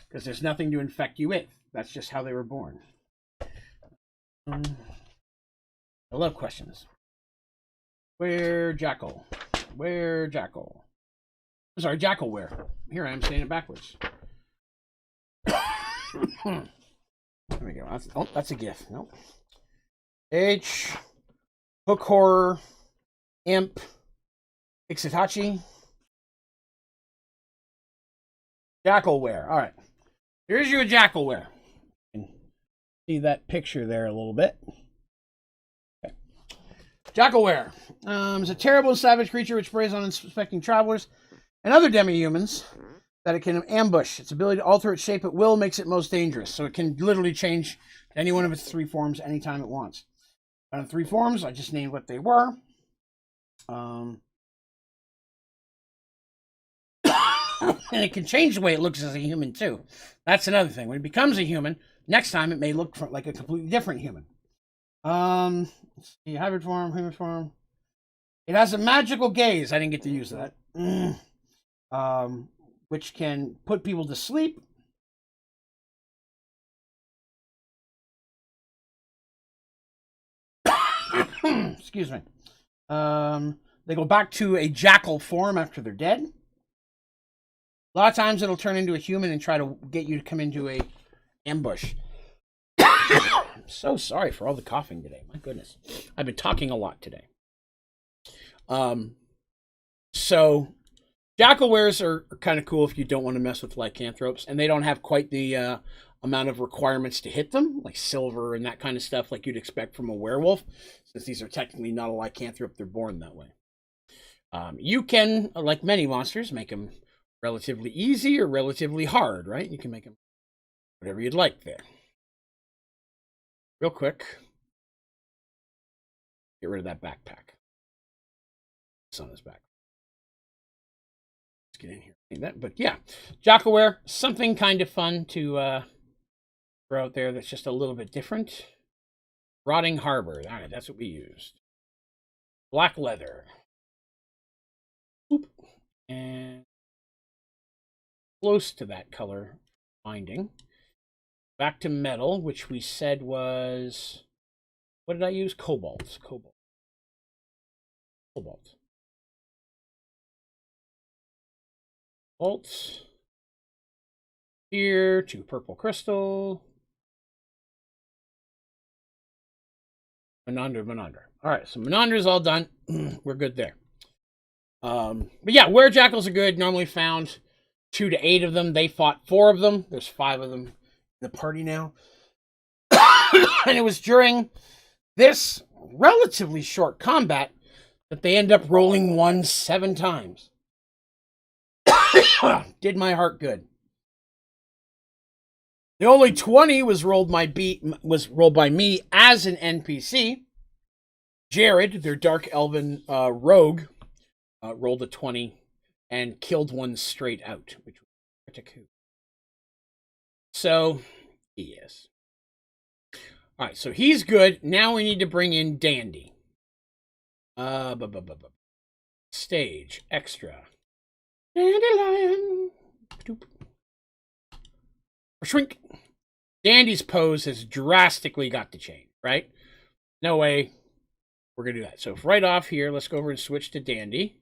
because there's nothing to infect you with. That's just how they were born. I love questions. Were-jackal. Were-jackal. I'm sorry, jackal were. Here I am saying it backwards. There we go. That's a GIF. Nope. H. Hook horror. Imp. Ixitachi. Jackalware. All right. Here's you a jackalware. You can see that picture there a little bit. Okay. Jackalware is a terrible savage creature which preys on unsuspecting travelers and other demi-humans that it can ambush. Its ability to alter its shape at will makes it most dangerous. So it can literally change to any one of its 3 forms anytime it wants. Out of 3 forms, I just named what they were. And it can change the way it looks as a human too. That's another thing. When it becomes a human, next time it may look like a completely different human. Let's see, hybrid form, human form. It has a magical gaze. I didn't get to use that. Which can put people to sleep. Excuse me. They go back to a jackal form after they're dead. A lot of times it'll turn into a human and try to get you to come into a ambush. I'm so sorry for all the coughing today. My goodness. I've been talking a lot today. So jackalwares are kind of cool if you don't want to mess with lycanthropes, and they don't have quite the amount of requirements to hit them, like silver and that kind of stuff like you'd expect from a werewolf, since these are technically not a lycanthrope, they're born that way. You can, like many monsters, make them relatively easy or relatively hard, right? You can make them whatever you'd like there. Real quick, get rid of that backpack. It's on his back. Let's get in here. But yeah, jackalware, something kind of fun to throw out there that's just a little bit different. Rotting Harbor, all right, that's what we used. Black leather. Oop. And close to that color binding. Back to metal, which we said was, what did I use? Cobalt. Cobalt. Here to purple crystal. Menandra. All right, so Menandra's all done. We're good there. But yeah, were-jackals are good. Normally found 2 to 8 of them. They fought 4 of them. There's 5 of them in the party now. And it was during this relatively short combat that they end up rolling 1 7 times. Did my heart good. The only 20 was rolled by me as an NPC. Jared, their dark elven rogue, rolled a 20 and killed one straight out, which was pretty cool. So, yes. All right, so he's good. Now we need to bring in Dandy. Stage extra. Dandelion. Shrink. Dandy's pose has drastically got to change, right? No way we're going to do that. So right off here, let's go over and switch to Dandy.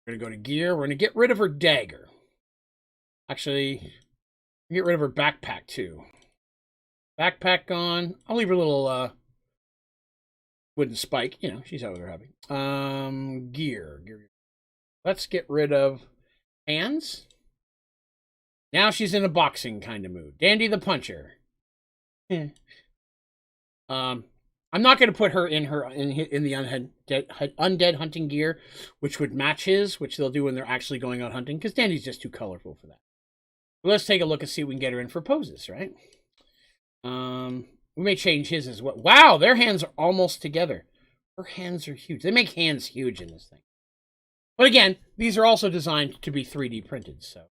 We're going to go to gear. We're going to get rid of her dagger. Actually, get rid of her backpack too. Backpack gone. I'll leave her little wooden spike. You know, she's out with her hubby. Gear. Let's get rid of hands. Now she's in a boxing kind of mood. Dandy the puncher. I'm I'm not going to put her in the undead hunting gear, which would match his, which they'll do when they're actually going out hunting, because Dandy's just too colorful for that. But let's take a look and see if we can get her in for poses, right? We may change his as well. Wow, their hands are almost together. Her hands are huge. They make hands huge in this thing. But again, these are also designed to be 3D printed. So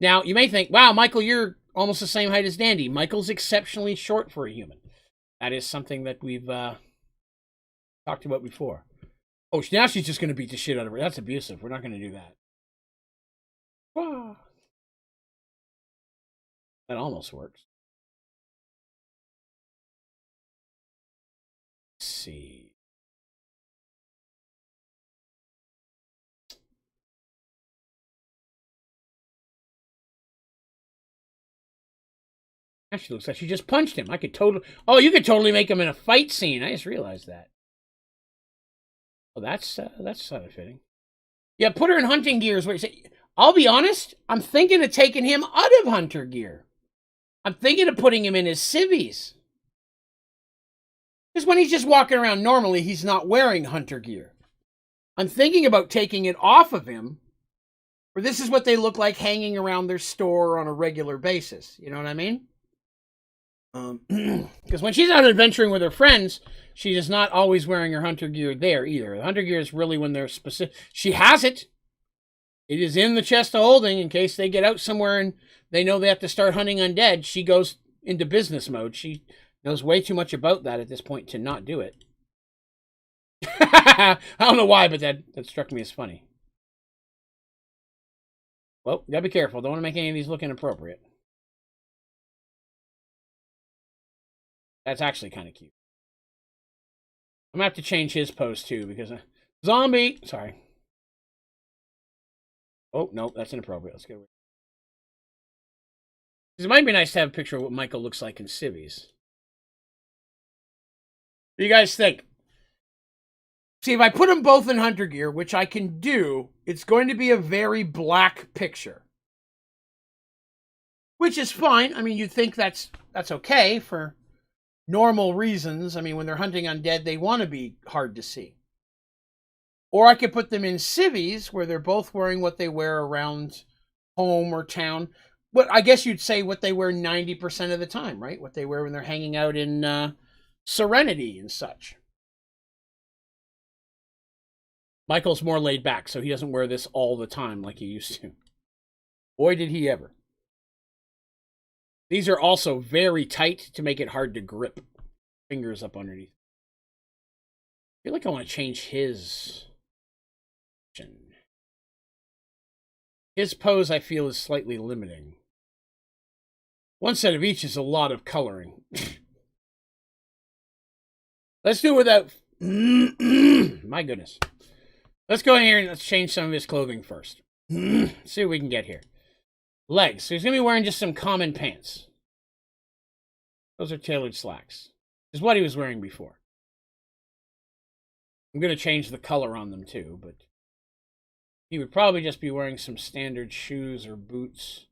now you may think, wow, Michael, you're almost the same height as Dandy. Michael's exceptionally short for a human. That is something that we've talked about before. Oh, now she's just going to beat the shit out of her. That's abusive. We're not going to do that. Wow. That almost works. Let's see. Actually, looks like she just punched him. I could totally... Oh, you could totally make him in a fight scene. I just realized that. Oh, that's sort of fitting. Yeah, put her in hunting gear is what you say. I'll be honest. I'm thinking of taking him out of hunter gear. I'm thinking of putting him in his civvies. Because when he's just walking around normally, he's not wearing hunter gear. I'm thinking about taking it off of him. Or this is what they look like hanging around their store on a regular basis. You know what I mean? Because when she's out adventuring with her friends, she is not always wearing her hunter gear there either. The hunter gear is really when they're specific. She has it. It is in the chest of holding in case they get out somewhere and they know they have to start hunting undead. She goes into business mode. She knows way too much about that at this point to not do it. I don't know why, but that struck me as funny. Well, you gotta be careful. Don't want to make any of these look inappropriate. That's actually kind of cute. I'm going to have to change his pose too because... Zombie! Sorry. Oh, no, that's inappropriate. Let's go. It might be nice to have a picture of what Michael looks like in civvies. What do you guys think? See, if I put them both in hunter gear, which I can do, it's going to be a very black picture. Which is fine. I mean, you'd think that's okay for normal reasons. I mean, when they're hunting undead, they want to be hard to see. Or I could put them in civvies, where they're both wearing what they wear around home or town. But I guess you'd say what they wear 90% of the time, right? What they wear when they're hanging out in Serenity and such. Michael's more laid back, so he doesn't wear this all the time like he used to. Boy, did he ever. These are also very tight to make it hard to grip. Fingers up underneath. I feel like I want to change his... His pose, I feel, is slightly limiting. One set of each is a lot of coloring. Let's do it without... My goodness. Let's go in here and let's change some of his clothing first. See what we can get here. Legs. So he's going to be wearing just some common pants. Those are tailored slacks. This is what he was wearing before. I'm going to change the color on them too, but he would probably just be wearing some standard shoes or boots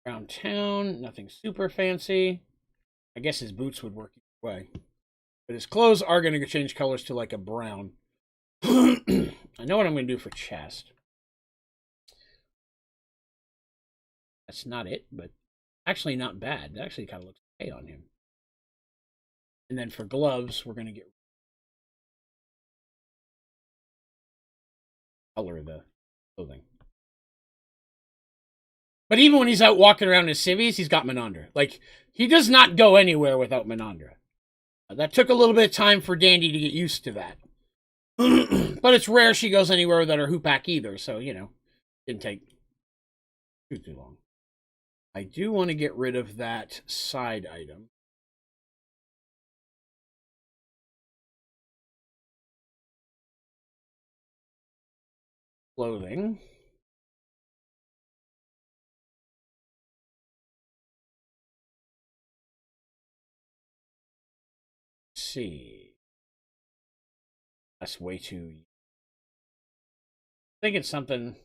around town. Nothing super fancy. I guess his boots would work either way. But his clothes are going to change colors to like a brown. I know what I'm going to do for chest. That's not it, but actually not bad. That actually kind of looks okay on him. And then for gloves, we're going to get color of the clothing. But even when he's out walking around in civvies, he's got Menandra. Like, he does not go anywhere without Menandra. That took a little bit of time for Dandy to get used to that. But it's rare she goes anywhere without her hoopak either, so, you know, didn't take too long. I do want to get rid of that side item. Clothing. Let's see. That's way too... I think it's something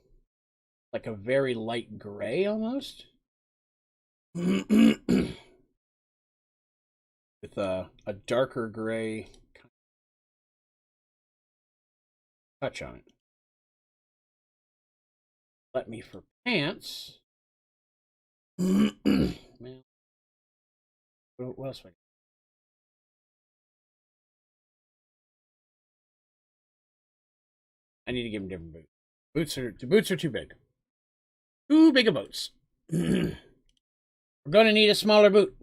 like a very light gray almost. With a darker gray touch on it. Let me for pants. Man. What else? I need to give him different boots. The boots are too big. Too big of boots. We're gonna need a smaller boot.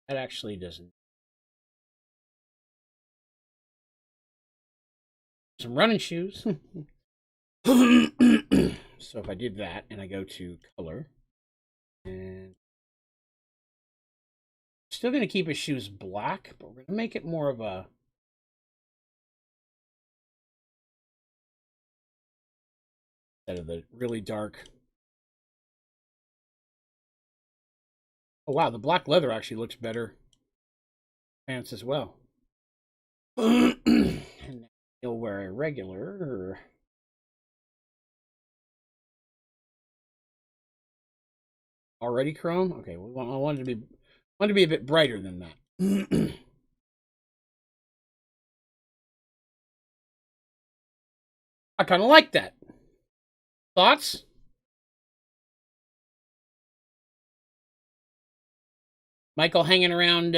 That actually doesn't. Some running shoes. So if I did that and I go to color, and still gonna keep his shoes black, but we're gonna make it more of a instead of the really dark. Oh wow, the black leather actually looks better. Pants as well. And he'll wear a regular. Already chrome? Okay, I wanted to be a bit brighter than that. I kind of like that. Thoughts? Michael hanging around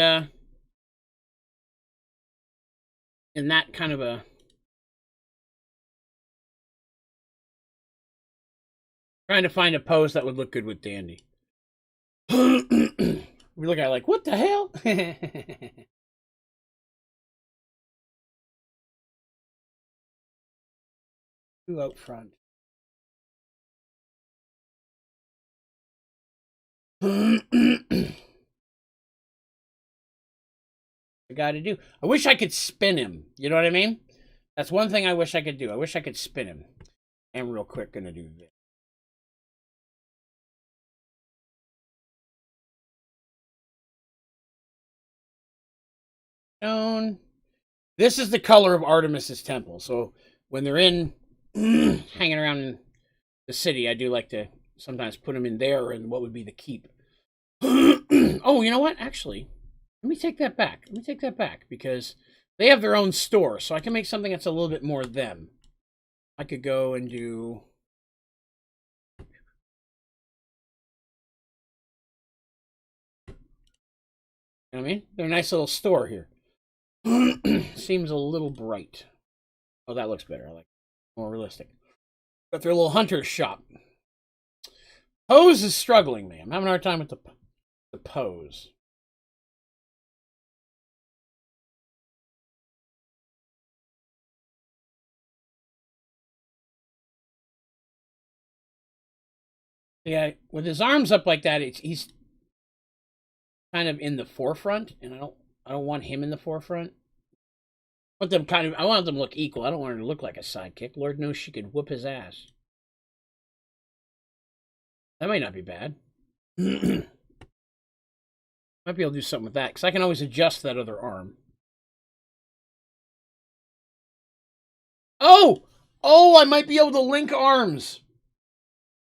in that kind of a trying to find a pose that would look good with Dandy. We look at it like, what the hell? Two out front. I got to do. I wish I could spin him. You know what I mean? That's one thing I wish I could do. I wish I could spin him. And real quick, gonna do this. This is the color of Artemis's temple. So when they're in hanging around in the city, I do like to sometimes put them in there and what would be the keep. Oh, you know what? Actually, let me take that back. Because they have their own store, so I can make something that's a little bit more them. I could go and do. You know what I mean? They're a nice little store here. Seems a little bright. Oh, that looks better. I like it. More realistic. Got their little hunter's shop. Pose is struggling me. I'm having a hard time with the pose. Yeah, with his arms up like that, he's kind of in the forefront, and I don't want him in the forefront. I want them to look equal. I don't want her to look like a sidekick. Lord knows she could whoop his ass. That might not be bad. Might be able to do something with that, because I can always adjust that other arm. Oh! Oh, I might be able to link arms.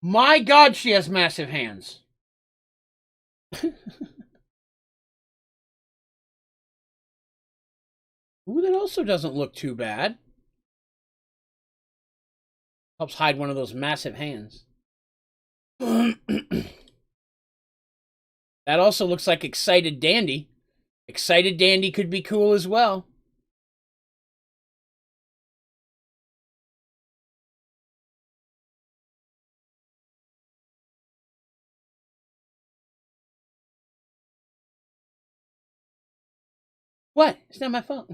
My God, she has massive hands. Ooh, that also doesn't look too bad. Helps hide one of those massive hands. That also looks like Excited Dandy. Excited Dandy could be cool as well. What? It's not my fault.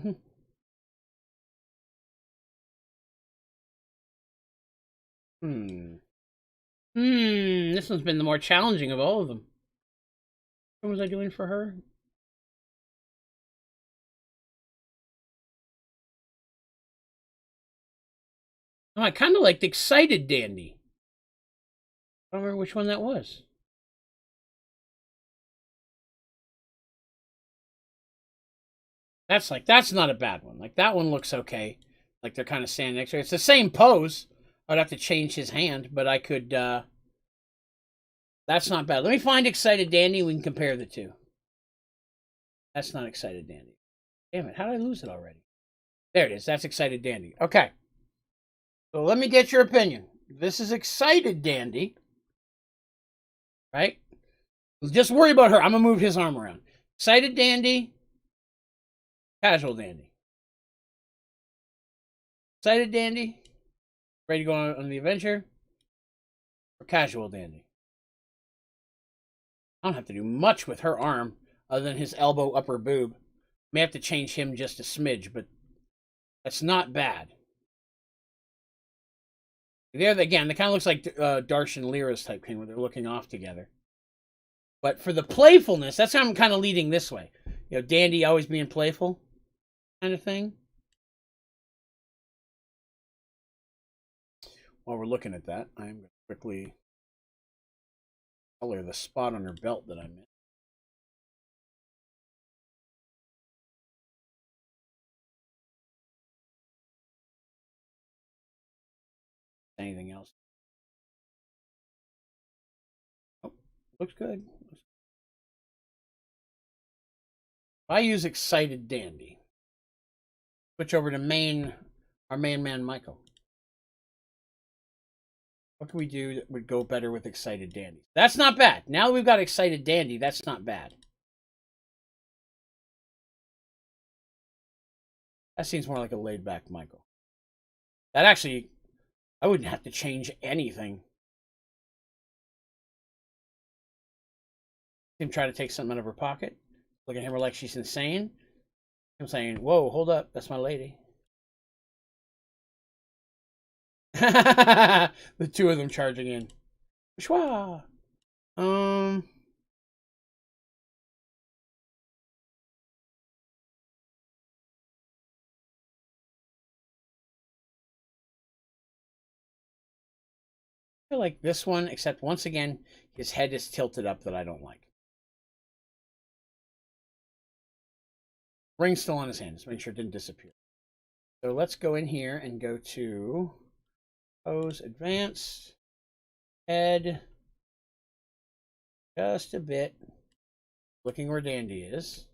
This one's been the more challenging of all of them. What was I doing for her? Oh, I kind of liked Excited Dandy. I don't remember which one that was. That's not a bad one. Like, that one looks okay. Like, they're kind of standing next to her. It's the same pose. I'd have to change his hand, but I could, that's not bad. Let me find Excited Dandy. We can compare the two. That's not Excited Dandy. Damn it. How did I lose it already? There it is. That's Excited Dandy. Okay. So let me get your opinion. This is Excited Dandy, right? Just worry about her. I'm going to move his arm around. Excited Dandy, Casual Dandy. Excited Dandy, ready to go on the adventure, or Casual Dandy? I don't have to do much with her arm other than his elbow, upper boob. May have to change him just a smidge, but that's not bad. There again, it kind of looks like Darsh and Lyra's type thing where they're looking off together. But for the playfulness, that's how I'm kind of leading this way. You know, Dandy always being playful kind of thing. While we're looking at that, I'm going to quickly color the spot on her belt that I missed. Anything else? Oh, looks good. I use Excited Dandy. Switch over to our main man, Michael. What can we do that would go better with Excited Dandy? That's not bad. Now that we've got Excited Dandy, that's not bad. That seems more like a laid-back Michael. That actually, I wouldn't have to change anything. Him try to take something out of her pocket. Look at him like she's insane. I'm saying, whoa, hold up. That's my lady. The two of them charging in. Schwa. I feel like this one, except once again, his head is tilted up that I don't like. Ring's still on his hand. Just make sure it didn't disappear. So let's go in here and go to Pose Advanced. Head. Just a bit. Looking where Dandy is.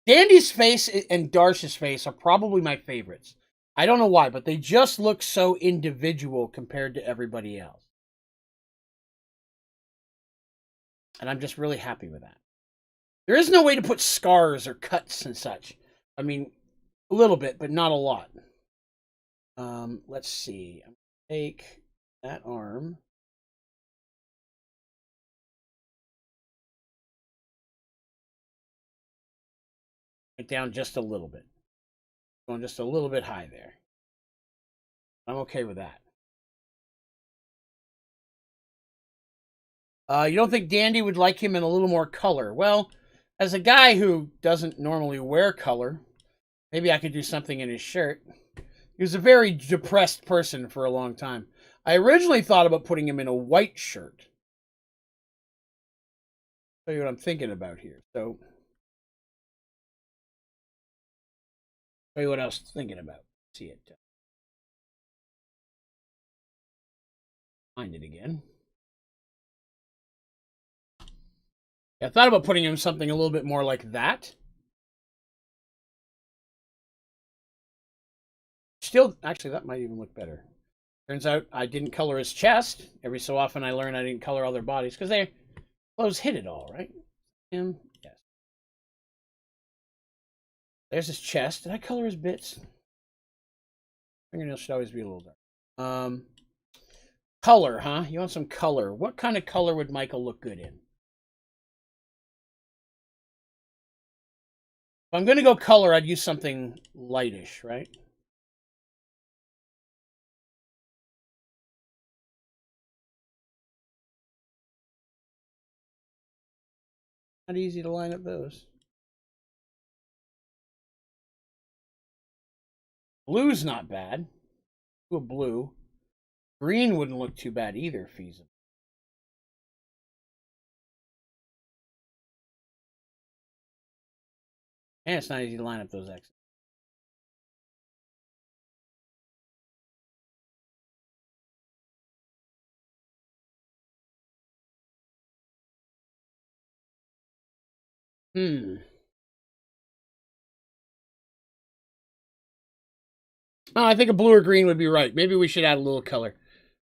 Dandy's face and Darsh's face are probably my favorites. I don't know why, but they just look so individual compared to everybody else. And I'm just really happy with that. There is no way to put scars or cuts and such. I mean, a little bit, but not a lot. Let's see. I'm going to take that arm. It down just a little bit. Going just a little bit high there. I'm okay with that. You don't think Dandy would like him in a little more color? Well, as a guy who doesn't normally wear color, maybe I could do something in his shirt. He was a very depressed person for a long time. I originally thought about putting him in a white shirt. I'll tell you what I'm thinking about here. So, tell you what I was thinking about. See it. Find it again. I thought about putting him something a little bit more like that. Still, actually, that might even look better. Turns out I didn't color his chest. Every so often I learn I didn't color all their bodies because their clothes hid it all, right? Him, yes. There's his chest. Did I color his bits? Fingernails should always be a little dark. Color, huh? You want some color. What kind of color would Michael look good in? If I'm going to go color, I'd use something lightish, right? Not easy to line up those. Blue's not bad. Do a blue. Green wouldn't look too bad either, feasible. And it's not easy to line up those X's. Oh, I think a blue or green would be right. Maybe we should add a little color.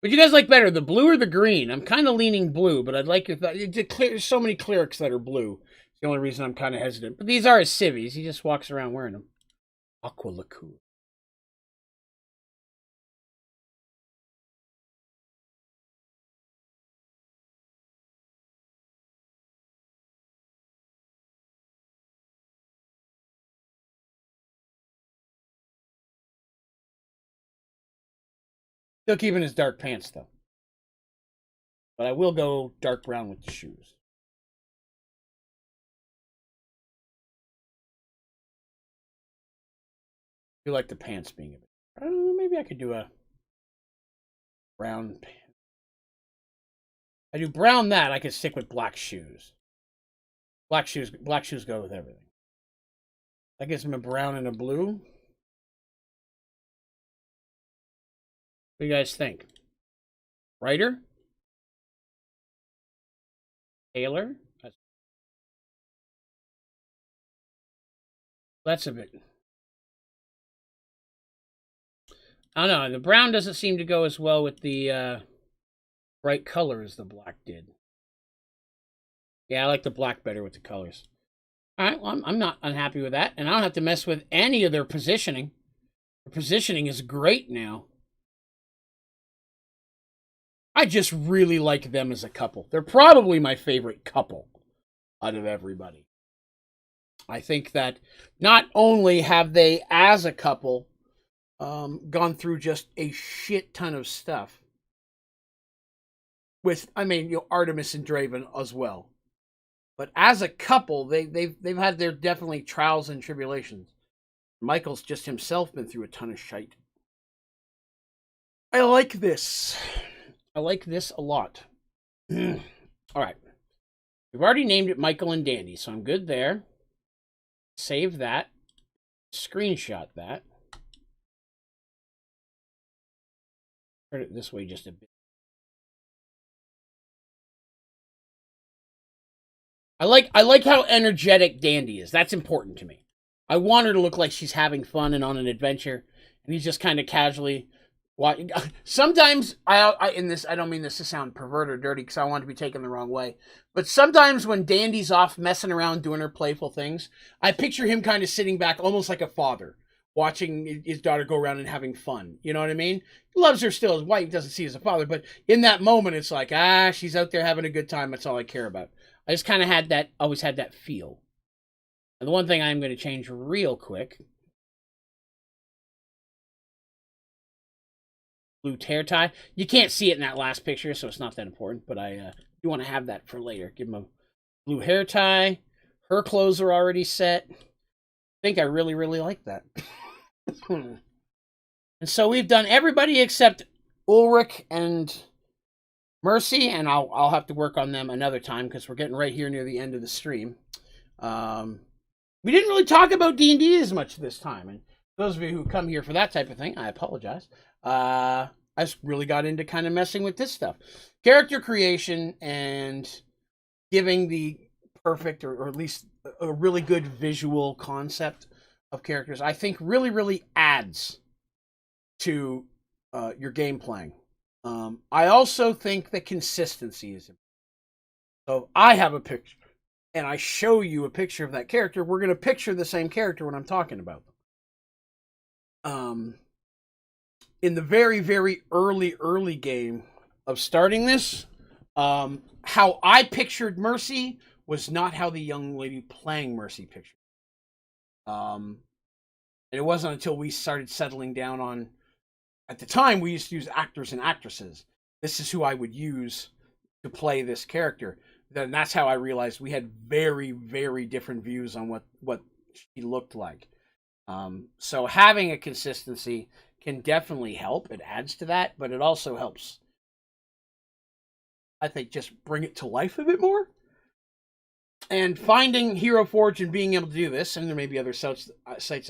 Would you guys like better, the blue or the green? I'm kind of leaning blue, but I'd like your thought. There's so many clerics that are blue. It's the only reason I'm kind of hesitant. But these are his civvies. He just walks around wearing them. Aqua Lacour. Still keeping his dark pants, though. But I will go dark brown with the shoes. I do like the pants being a bit. I don't know, maybe I could do a brown pants. I do brown that, I could stick with black shoes. Black shoes go with everything. That gives him a brown and a blue. What do you guys think? Writer? Taylor? That's a bit. I don't know. The brown doesn't seem to go as well with the bright color as the black did. Yeah, I like the black better with the colors. All right, well, I'm not unhappy with that. And I don't have to mess with any of their positioning. Their positioning is great now. I just really like them as a couple. They're probably my favorite couple out of everybody. I think that not only have they, as a couple, gone through just a shit ton of stuff. With, I mean, Artemis and Draven as well. But as a couple, they've had their definitely trials and tribulations. Michael's just himself been through a ton of shite. I like this. I like this a lot. All right. We've already named it Michael and Dandy, so I'm good there. Save that. Screenshot that. Turn it this way just a bit. I like how energetic Dandy is. That's important to me. I want her to look like she's having fun and on an adventure, and he's just kind of casually walking. Sometimes I don't mean this to sound pervert or dirty because I want to be taken the wrong way, but sometimes when Dandy's off messing around doing her playful things, I picture him kind of sitting back, almost like a father, watching his daughter go around and having fun. You know what I mean? He loves her still. His wife doesn't see her as a father, but in that moment, it's like, she's out there having a good time. That's all I care about. I just kind of always had that feel. And the one thing I'm going to change real quick. Blue hair tie. You can't see it in that last picture, so it's not that important, but I do want to have that for later. Give him a blue hair tie. Her clothes are already set. I think I really, really like that. And so we've done everybody except Ulrich and Mercy, and I'll have to work on them another time because we're getting right here near the end of the stream. We didn't really talk about D&D as much this time, and those of you who come here for that type of thing, I apologize. I just really got into kind of messing with this stuff. Character creation and giving the perfect or at least a really good visual concept of characters, I think really, really adds to your game playing. I also think that consistency is important. So if I have a picture and I show you a picture of that character, we're going to picture the same character when I'm talking about them. In the very, very early game of starting this, how I pictured Mercy was not how the young lady playing Mercy pictured. And it wasn't until we started settling down on, at the time, we used to use actors and actresses. This is who I would use to play this character. Then that's how I realized we had very, very different views on what she looked like. So having a consistency can definitely help. It adds to that, but it also helps, I think, just bring it to life a bit more. And finding Hero Forge and being able to do this, and there may be other sites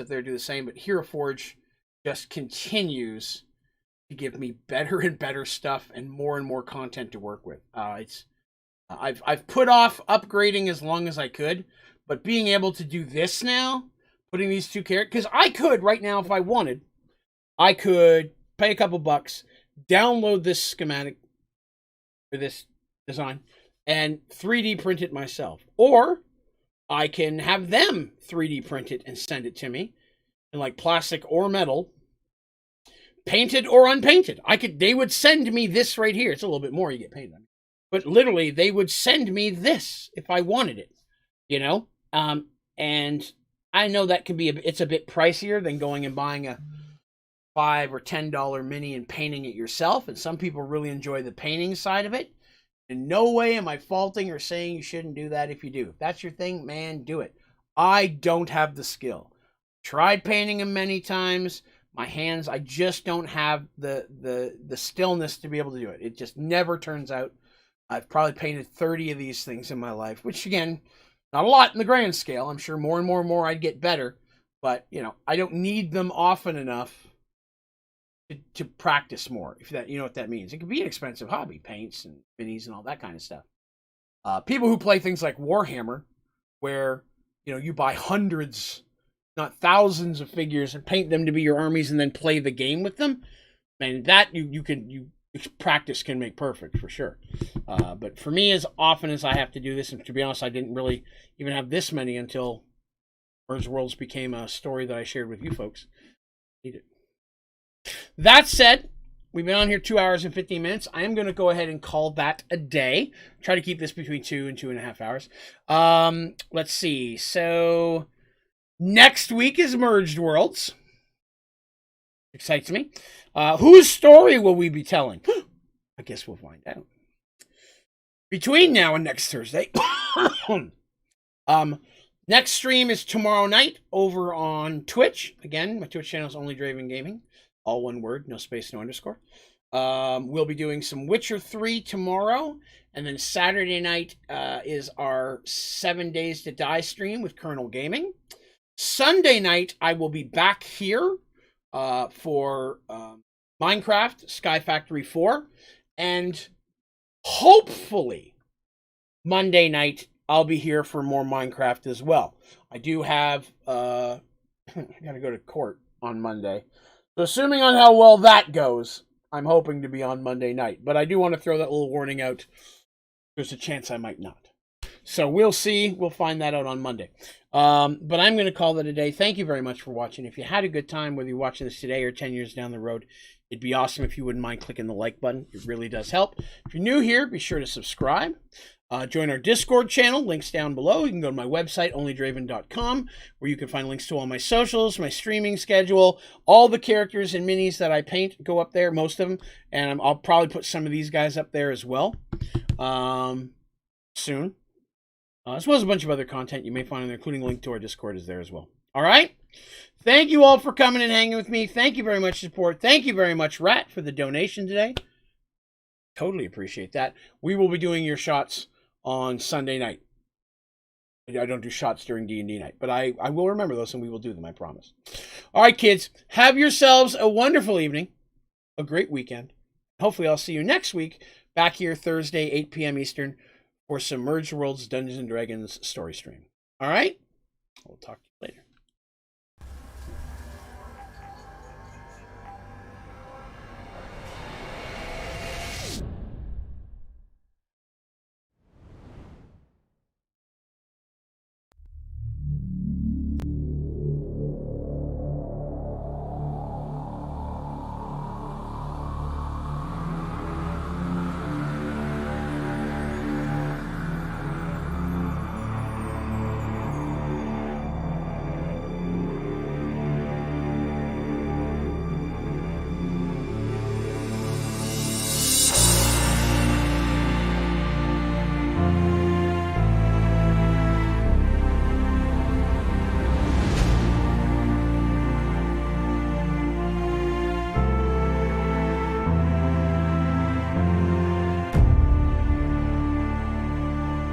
out there do the same, but Hero Forge just continues to give me better and better stuff and more content to work with. I've put off upgrading as long as I could, but being able to do this now, putting these two characters, because I could right now if I wanted, I could pay a couple bucks, download this schematic or this design, and 3D print it myself. Or I can have them 3D print it and send it to me in like plastic or metal, painted or unpainted. They would send me this right here. It's a little bit more, you get painted on it. But literally, they would send me this if I wanted it, you know? And I know that can be, it's a bit pricier than going and buying a $5 or $10 mini and painting it yourself. And some people really enjoy the painting side of it. In no way am I faulting or saying you shouldn't do that if you do. If that's your thing, man, do it. I don't have the skill. Tried painting them many times. My hands, I just don't have the stillness to be able to do it. It just never turns out. I've probably painted 30 of these things in my life, which again, not a lot in the grand scale. I'm sure more and more I'd get better. But, you know, I don't need them often enough to practice more, if that, you know what that means. It can be an expensive hobby, paints and minis and all that kind of stuff. People who play things like Warhammer, where, you know, you buy hundreds, not thousands of figures and paint them to be your armies and then play the game with them, man, that practice can make perfect for sure. But for me, as often as I have to do this, and to be honest, I didn't really even have this many until Mergedworlds became a story that I shared with you folks. Need it. That said, we've been on here 2 hours and 15 minutes. I am going to go ahead and call that a day. Try to keep this between 2 and 2.5 hours. Let's see. So next week is Mergedworlds. Excites me. Whose story will we be telling? I guess we'll find out. Between now and next Thursday. Next stream is tomorrow night over on Twitch. Again, my Twitch channel is Onlydraven Gaming. All one word, no space, no underscore. We'll be doing some Witcher 3 tomorrow. And then Saturday night is our 7 Days to Die stream with Colonel Gaming. Sunday night, I will be back here for Minecraft Sky Factory 4. And hopefully, Monday night, I'll be here for more Minecraft as well. I do have, I gotta go to court on Monday. So assuming on how well that goes, I'm hoping to be on Monday night. But I do want to throw that little warning out. There's a chance I might not. So we'll see. We'll find that out on Monday. But I'm going to call that a day. Thank you very much for watching. If you had a good time, whether you're watching this today or 10 years down the road, it'd be awesome if you wouldn't mind clicking the like button. It really does help. If you're new here, be sure to subscribe. Join our Discord channel, links down below. You can go to my website, onlydraven.com, where you can find links to all my socials, my streaming schedule, all the characters and minis that I paint go up there, most of them. And I'll probably put some of these guys up there as well soon. As well as a bunch of other content you may find in there, including a link to our Discord is there as well. All right? Thank you all for coming and hanging with me. Thank you very much for support. Thank you very much, Rat, for the donation today. Totally appreciate that. We will be doing your shots on Sunday night. I don't do shots during D&D night, but I will remember those and we will do them, I promise. All right, kids, have yourselves a wonderful evening, a great weekend. Hopefully I'll see you next week back here Thursday, 8 p.m. Eastern for some Mergedworlds Dungeons & Dragons story stream. All right? We'll talk to you.